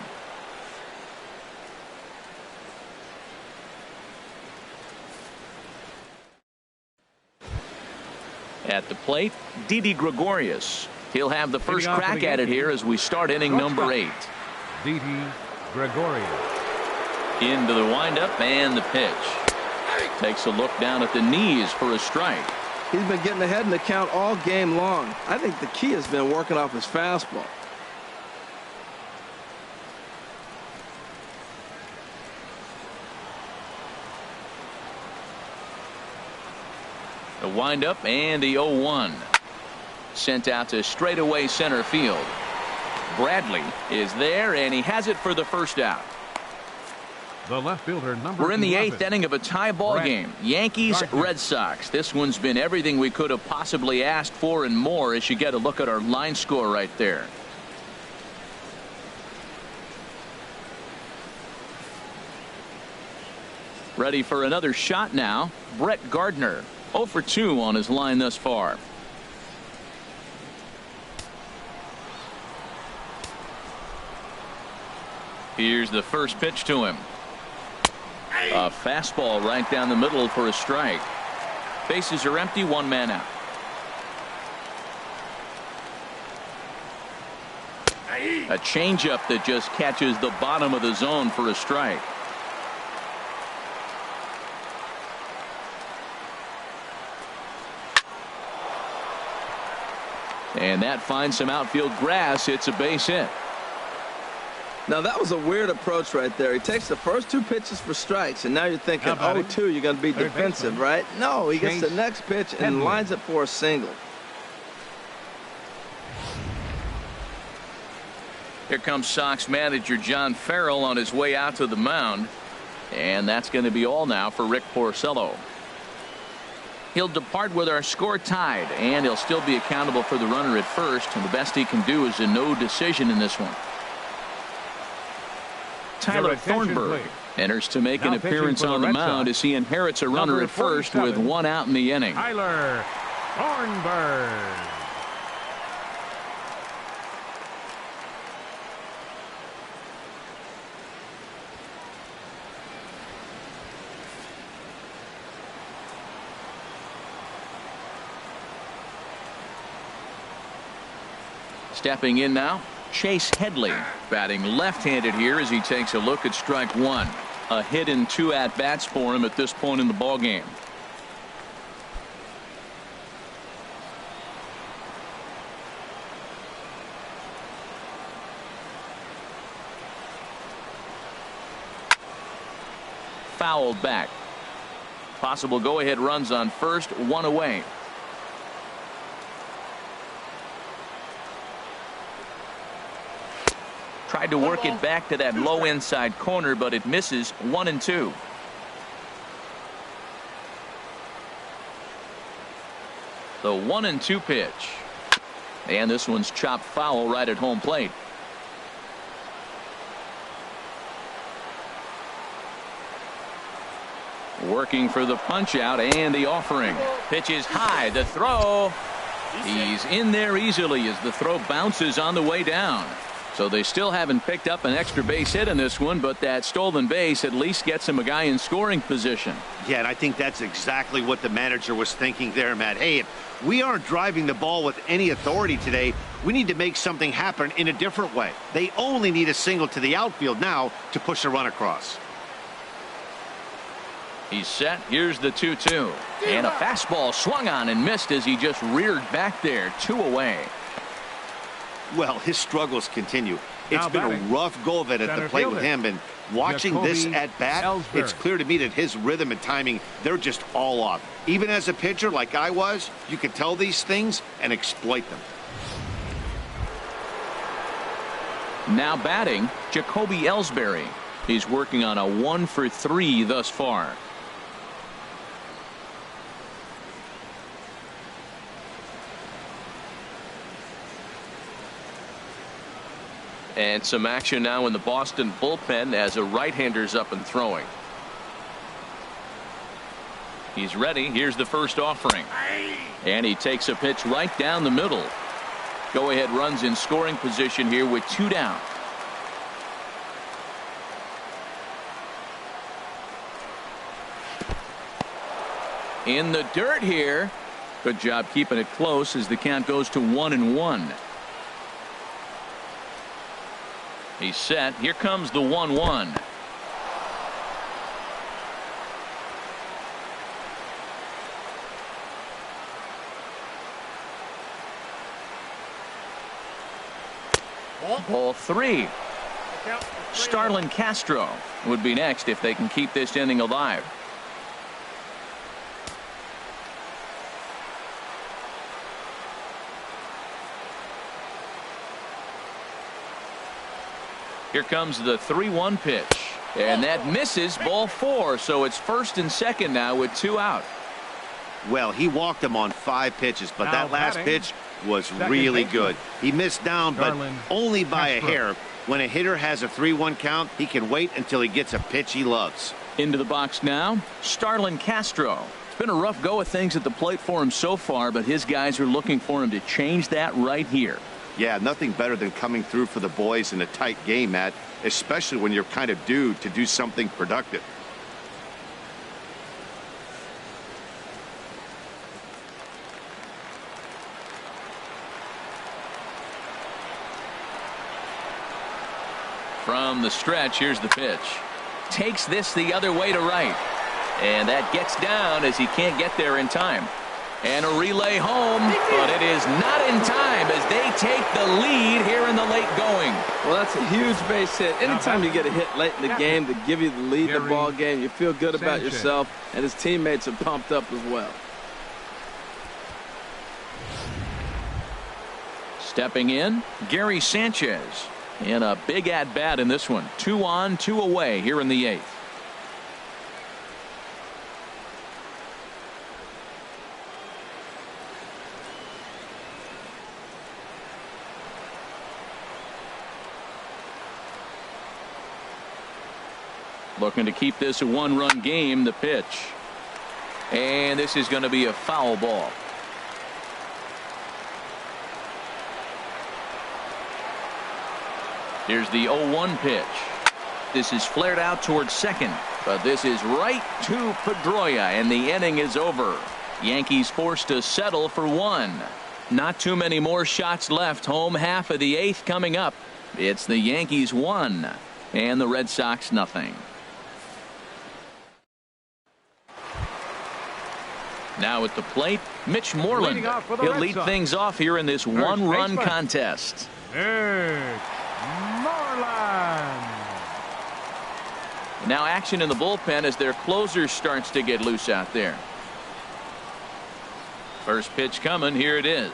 At the plate, Didi Gregorius. He'll have the first crack at it here as we start inning number 8. Didi Gregorius. Into the windup and the pitch. Takes a look down at the knees for a strike. He's been getting ahead in the count all game long. I think the key has been working off his fastball. The windup and the 0-1. Sent out to straightaway center field. Bradley is there, and he has it for the first out. The left fielder, number We're in the 11. 8th inning of a tie ball game. Yankees, Red Sox. This one's been everything we could have possibly asked for and more as you get a look at our line score right there. Ready for another shot now. Brett Gardner, 0 for 2 on his line thus far. Here's the first pitch to him. A fastball right down the middle for a strike. Bases are empty, 1 man out. A changeup that just catches the bottom of the zone for a strike. And that finds some outfield grass. It's a base hit. Now that was a weird approach right there. He takes the first 2 pitches for strikes, and now you're thinking, oh, 2, you're going to be defensive, right? No, he gets the next pitch and lines it for a single. Here comes Sox manager John Farrell on his way out to the mound, and that's going to be all now for Rick Porcello. He'll depart with our score tied, and he'll still be accountable for the runner at first, and the best he can do is a no decision in this one. Tyler Thornburg enters to make an appearance on the mound as he inherits a runner at first with 1 out in the inning. Tyler Thornburg. Stepping in now, Chase Headley, batting left-handed here as he takes a look at strike 1. A hit and 2 at-bats for him at this point in the ballgame. Fouled back. Possible go-ahead runs on first, 1 away. Tried to work it back to that low inside corner, but it misses. 1-2. The 1-2 pitch. And this one's chopped foul right at home plate. Working for the punch out and the offering. Pitch is high. The throw. He's in there easily as the throw bounces on the way down. So they still haven't picked up an extra base hit in this one, but that stolen base at least gets him a guy in scoring position. Yeah, and I think that's exactly what the manager was thinking there, Matt. Hey, if we aren't driving the ball with any authority today, we need to make something happen in a different way. They only need a single to the outfield now to push a run across. He's set. Here's the 2-2. And a fastball swung on and missed as he just reared back there. 2 away. Well, his struggles continue. It's been a rough go of it at the plate with him, and watching this at bat, it's clear to me that his rhythm and timing, they're just all off. Even as a pitcher like I was, you could tell these things and exploit them. Now batting, Jacoby Ellsbury. He's working on a 1 for 3 thus far. And some action now in the Boston bullpen as a right-hander's up and throwing. He's ready. Here's the first offering. And he takes a pitch right down the middle. Go-ahead runs in scoring position here with 2 down. In the dirt here. Good job keeping it close as the count goes to 1-1. He's set. Here comes the 1-1. Ball 3. Starlin Castro would be next if they can keep this inning alive. Here comes the 3-1 pitch. And that misses. Ball 4. So it's first and second now with 2 out. Well, he walked him on 5 pitches, but Now that last batting, pitch was second really baseman. good. He missed down, but Starlin only by a Castro. hair. When a hitter has a 3-1 count, he can wait until he gets a pitch he loves. Into the box now, Starlin Castro. It's been a rough go of things at the plate for him so far, but his guys are looking for him to change that right here. Yeah, nothing better than coming through for the boys in a tight game, Matt, especially when you're kind of due to do something productive. From the stretch, here's the pitch. Takes this the other way to right. And that gets down as he can't get there in time. And a relay home, but it is not in time as they take the lead here in the late going. Well, that's a huge base hit. Anytime you get a hit late in the game to give you the lead in the ball game, you feel good about yourself, and his teammates are pumped up as well. Stepping in, Gary Sanchez. And a big at-bat in this one. 2 on, 2 away here in the 8th. Looking to keep this a 1-run game. The pitch. And this is going to be a foul ball. Here's the 0-1 pitch. This is flared out towards second, but this is right to Pedroia, and the inning is over. Yankees forced to settle for 1. Not too many more shots left. Home half of the 8th coming up. It's the Yankees 1 and the Red Sox nothing. Now at the plate, Mitch Moreland. Leading off for the He'll Red lead Sox. things off here in this First one-run baseman. contest. Mitch Moreland. Now action in the bullpen as their closer starts to get loose out there. First pitch coming. Here it is.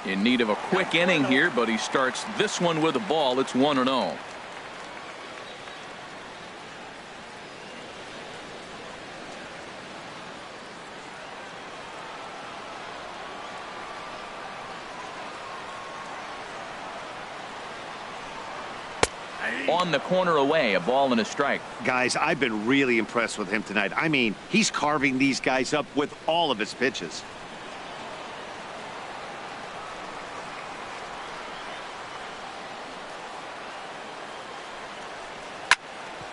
In need of a quick inning here, but he starts this one with a ball. It's 1-0. On the corner away, a ball and a strike. Guys, I've been really impressed with him tonight. I mean, he's carving these guys up with all of his pitches.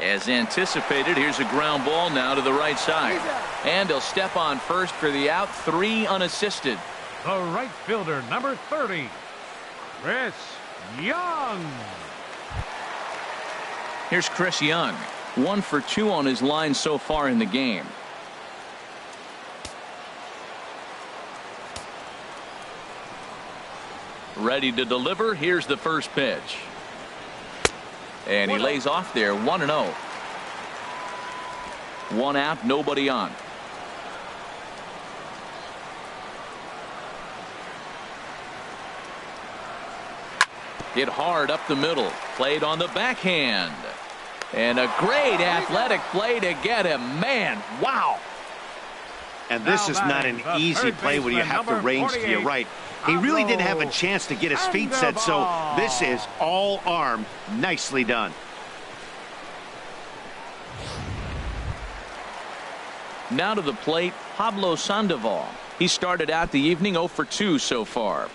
As anticipated, here's a ground ball now to the right side. And he'll step on first for the out. 3 unassisted. The right fielder, number 30, Chris Young. Here's Chris Young. 1 for 2 on his line so far in the game. Ready to deliver. Here's the first pitch. And he lays off there. 1-0. 1 out, nobody on. Hit hard up the middle. Played on the backhand. And a great athletic play to get him. Man, wow. And this Now is not an batting, the easy third play when you baseman, have to number range to your 48, right. He really didn't have a chance to get his feet set, so this is all arm. Nicely done. Now to the plate, Pablo Sandoval. He started out the evening 0 for 2 so far.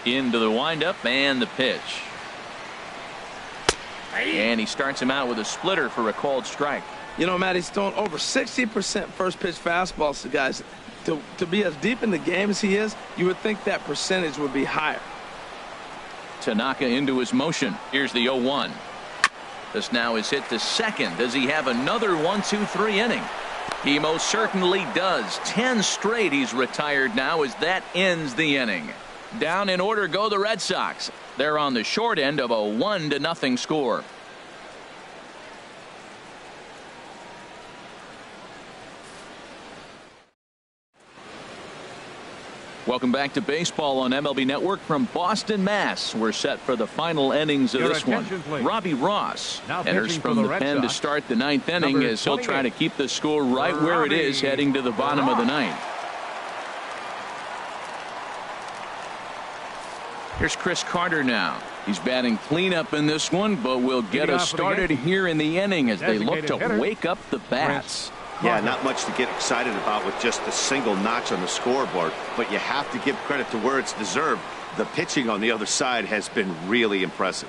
Into the windup and the pitch. And he starts him out with a splitter for a called strike. You know, Matt, he's thrown over 60% first pitch fastballs to guys. To be as deep in the game as he is, you would think that percentage would be higher. Tanaka into his motion. Here's the 0-1. This now is hit to second. Does he have another 1-2-3 inning? He most certainly does. 10 straight he's retired now as that ends the inning. Down in order go the Red Sox. They're on the short end of a 1-0 score. Welcome back to baseball on MLB Network from Boston, Mass. We're set for the final innings of this one. Please. Robbie Ross now enters from the pen to start the ninth inning as he'll try to keep the score right where it is heading to the bottom of the ninth. Here's Chris Carter now. He's batting cleanup in this one, but will get us started here in the inning as they look to wake up the bats. Yeah, not much to get excited about with just a single notch on the scoreboard, but you have to give credit to where it's deserved. The pitching on the other side has been really impressive.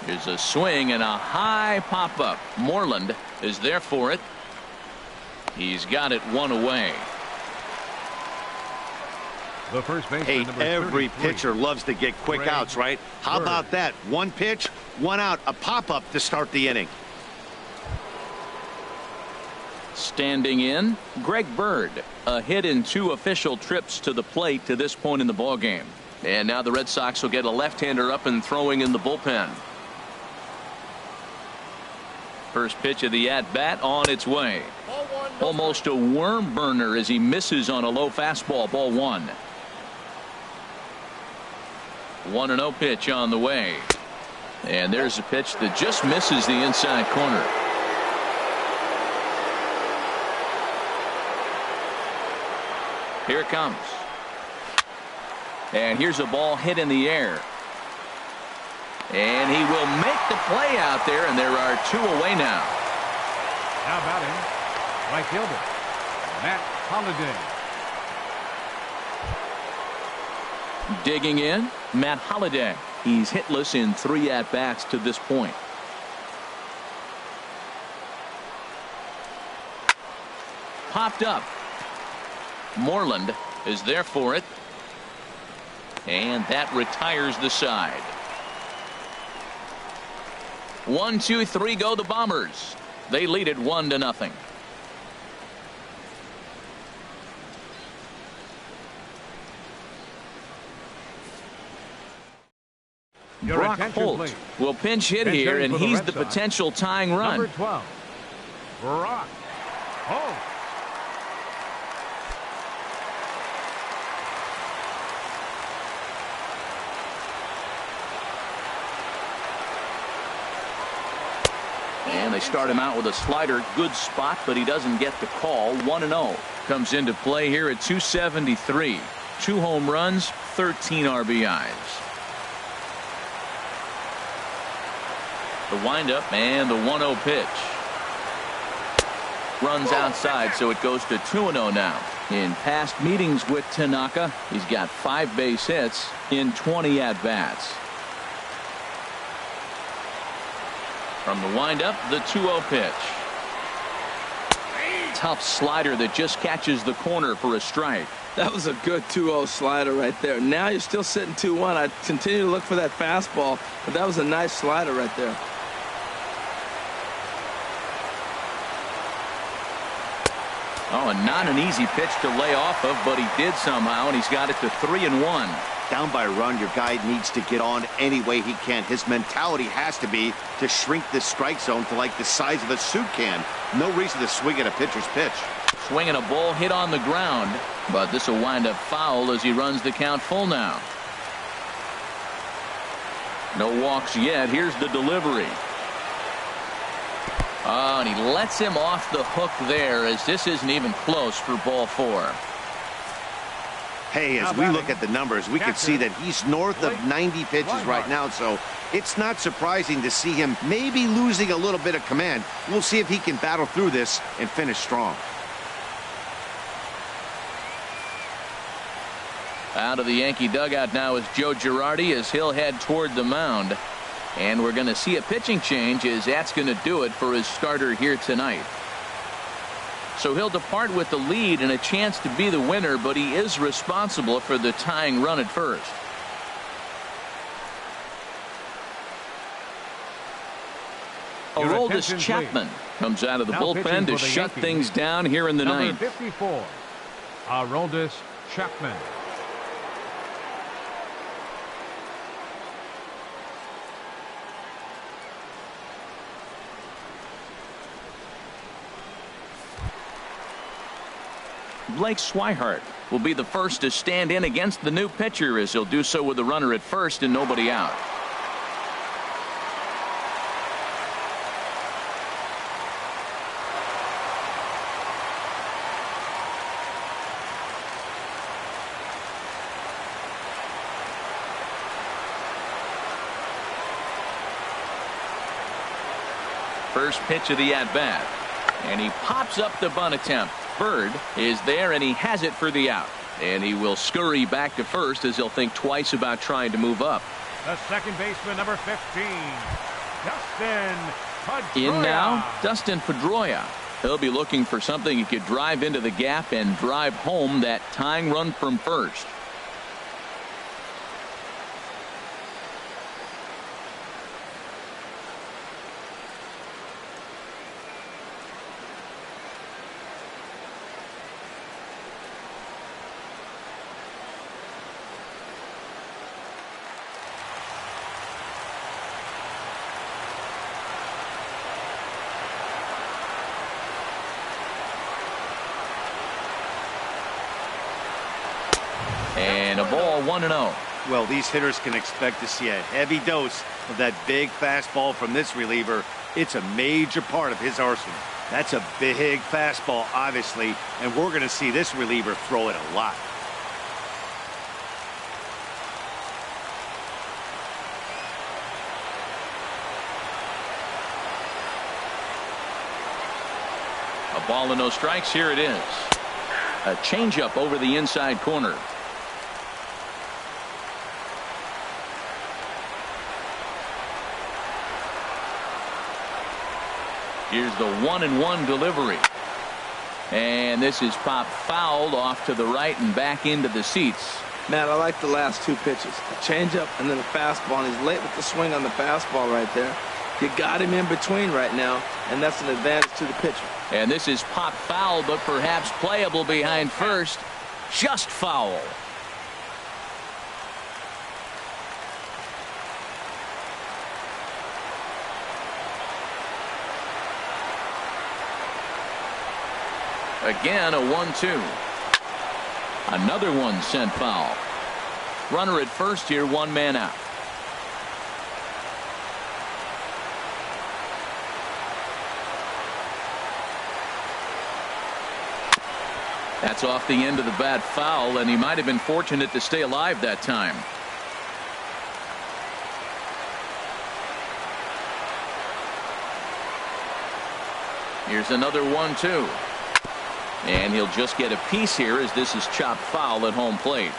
Here's a swing and a high pop-up. Moreland is there for it. He's got it one away. The first baseman, hey, every pitcher loves to get quick outs, right? How about that? One pitch, one out, a pop-up to start the inning. Standing in, Greg Bird. A hit in 2 official trips to the plate to this point in the ballgame. And now the Red Sox will get a left-hander up and throwing in the bullpen. First pitch of the at-bat on its way. Almost a worm burner as he misses on a low fastball. Ball 1. 1-0 pitch on the way. And there's a pitch that just misses the inside corner. Here it comes. And here's a ball hit in the air. And he will make the play out there, and there are 2 away now. Now batting, right fielder, Matt Holliday. Digging in, Matt Holliday. He's hitless in 3 at-bats to this point. Popped up. Moreland is there for it. And that retires the side. 1, 2, 3 go the Bombers. They lead it 1-0. Brock Holt will pinch hit here, and he's the potential tying run. Number 12, Brock Holt. And they start him out with a slider. Good spot, but he doesn't get the call. 1-0 comes into play here at 273. 2 home runs, 13 RBIs. The windup and the 1-0 pitch. Runs outside, so it goes to 2-0 now. In past meetings with Tanaka, he's got 5 base hits in 20 at-bats. From the windup, the 2-0 pitch. Tough slider that just catches the corner for a strike. That was a good 2-0 slider right there. Now you're still sitting 2-1. I continue to look for that fastball, but that was a nice slider right there. Oh, and not an easy pitch to lay off of, but he did somehow, and he's got it to 3-1. Down by a run, your guy needs to get on any way he can. His mentality has to be to shrink this strike zone to like the size of a soup can. No reason to swing at a pitcher's pitch. Swinging a ball hit on the ground, but this will wind up foul as he runs the count full now. No walks yet. Here's the delivery. Oh, and he lets him off the hook there, as this isn't even close for ball 4. Hey, as we look at the numbers, we can see that he's north of 90 pitches right now, so it's not surprising to see him maybe losing a little bit of command. We'll see if he can battle through this and finish strong. Out of the Yankee dugout now is Joe Girardi as he'll head toward the mound. And we're going to see a pitching change, as that's going to do it for his starter here tonight. So he'll depart with the lead and a chance to be the winner, but he is responsible for the tying run at first. Aroldis Chapman comes out of the bullpen to shut things down here in the ninth. Number 54, Aroldis Chapman. Blake Swihart will be the first to stand in against the new pitcher, as he'll do so with the runner at first and nobody out. First pitch of the at-bat, and he pops up the bunt attempt. Bird is there, and he has it for the out. And he will scurry back to first, as he'll think twice about trying to move up. The second baseman, number 15, Dustin Pedroia. In now, Dustin Pedroia. He'll be looking for something he could drive into the gap and drive home that tying run from first. And a ball, 1-0. Well, these hitters can expect to see a heavy dose of that big fastball from this reliever. It's a major part of his arsenal. That's a big fastball, obviously, and we're going to see this reliever throw it a lot. A ball and no strikes. Here it is. A changeup over the inside corner. Here's the 1-1 delivery. And this is popped fouled off to the right and back into the seats. Matt, I like the last two pitches. A changeup and then a fastball. And he's late with the swing on the fastball right there. You got him in between right now, and that's an advantage to the pitcher. And this is popped foul, but perhaps playable behind first. Just foul. Again, a 1-2. Another one sent foul. Runner at first here, one man out. That's off the end of the bat foul, and he might have been fortunate to stay alive that time. Here's another 1-2. And he'll just get a piece here, as this is chopped foul at home plate.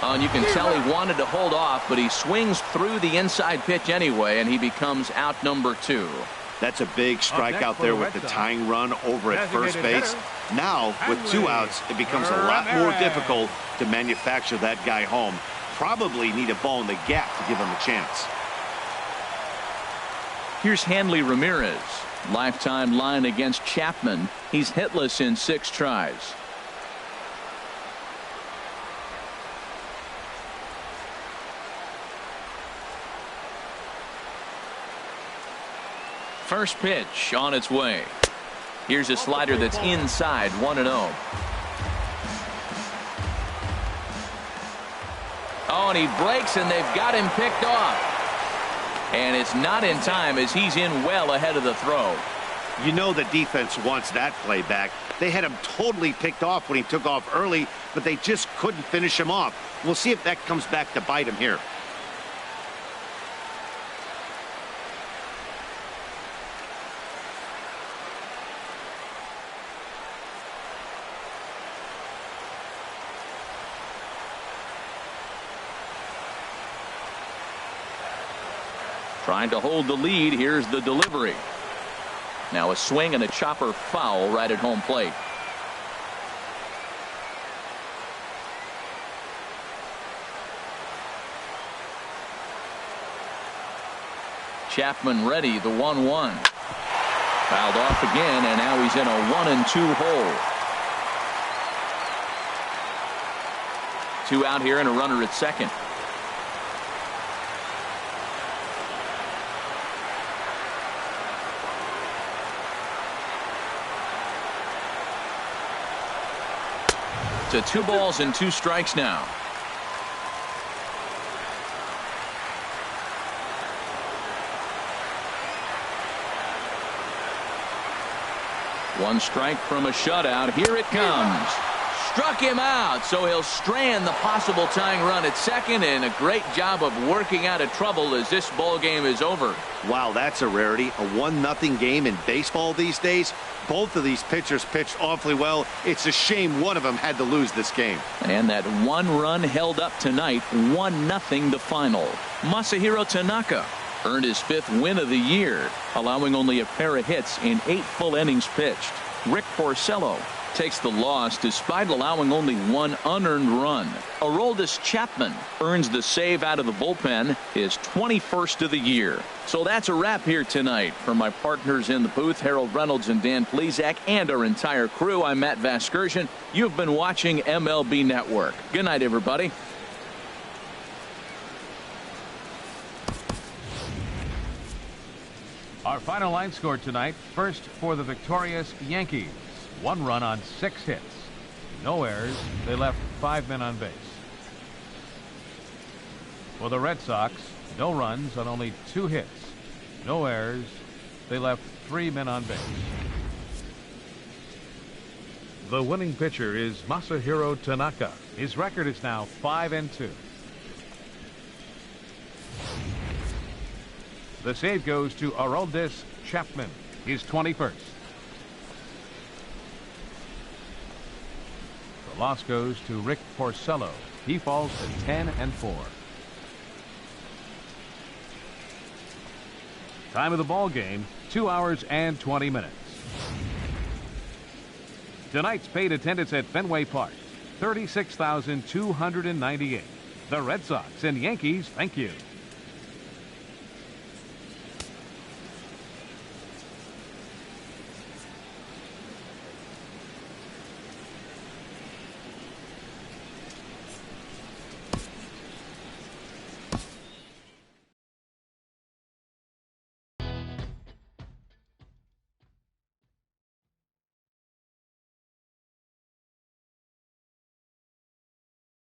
Oh, and you can tell he wanted to hold off, but he swings through the inside pitch anyway, and he becomes out number 2. That's a big strikeout there with the tying run over at first base. Now, with 2 outs, it becomes a lot more difficult to manufacture that guy home. Probably need a ball in the gap to give him a chance. Here's Hanley Ramirez. Lifetime line against Chapman. He's hitless in 6 tries. First pitch on its way. Here's a slider that's inside, 1-0. Oh, and he breaks, and they've got him picked off. And it's not in time as he's in well ahead of the throw. You know the defense wants that play back. They had him totally picked off when he took off early, but they just couldn't finish him off. We'll see if that comes back to bite him here. Trying to hold the lead. Here's the delivery. Now a swing and a chopper foul right at home plate. Chapman ready, the 1-1. Fouled off again, and now he's in a 1-2 hole. 2 out here and a runner at second. To 2 balls and 2 strikes now. One strike from a shutout. Here it comes. Struck him out, so he'll strand the possible tying run at second, and a great job of working out of trouble as this ball game is over. Wow, that's a rarity. A 1-0 game in baseball these days. Both of these pitchers pitched awfully well. It's a shame one of them had to lose this game. And that 1 run held up tonight. 1-0 the final. Masahiro Tanaka earned his 5th win of the year, allowing only a pair of hits in 8 full innings pitched. Rick Porcello takes the loss despite allowing only 1 unearned run. Aroldis Chapman earns the save out of the bullpen, his 21st of the year. So that's a wrap here tonight. For my partners in the booth, Harold Reynolds and Dan Plesac, and our entire crew, I'm Matt Vasgersian. You've been watching MLB Network. Good night, everybody. Our final line score tonight. First for the victorious Yankees. 1 run on 6 hits. No errors. They left 5 men on base. For the Red Sox, no runs on only 2 hits. No errors. They left 3 men on base. The winning pitcher is Masahiro Tanaka. His record is now 5-2. The save goes to Aroldis Chapman, his 21st. The loss goes to Rick Porcello. He falls to 10-4. Time of the ball game, 2 hours and 20 minutes. Tonight's paid attendance at Fenway Park, 36,298. The Red Sox and Yankees, thank you.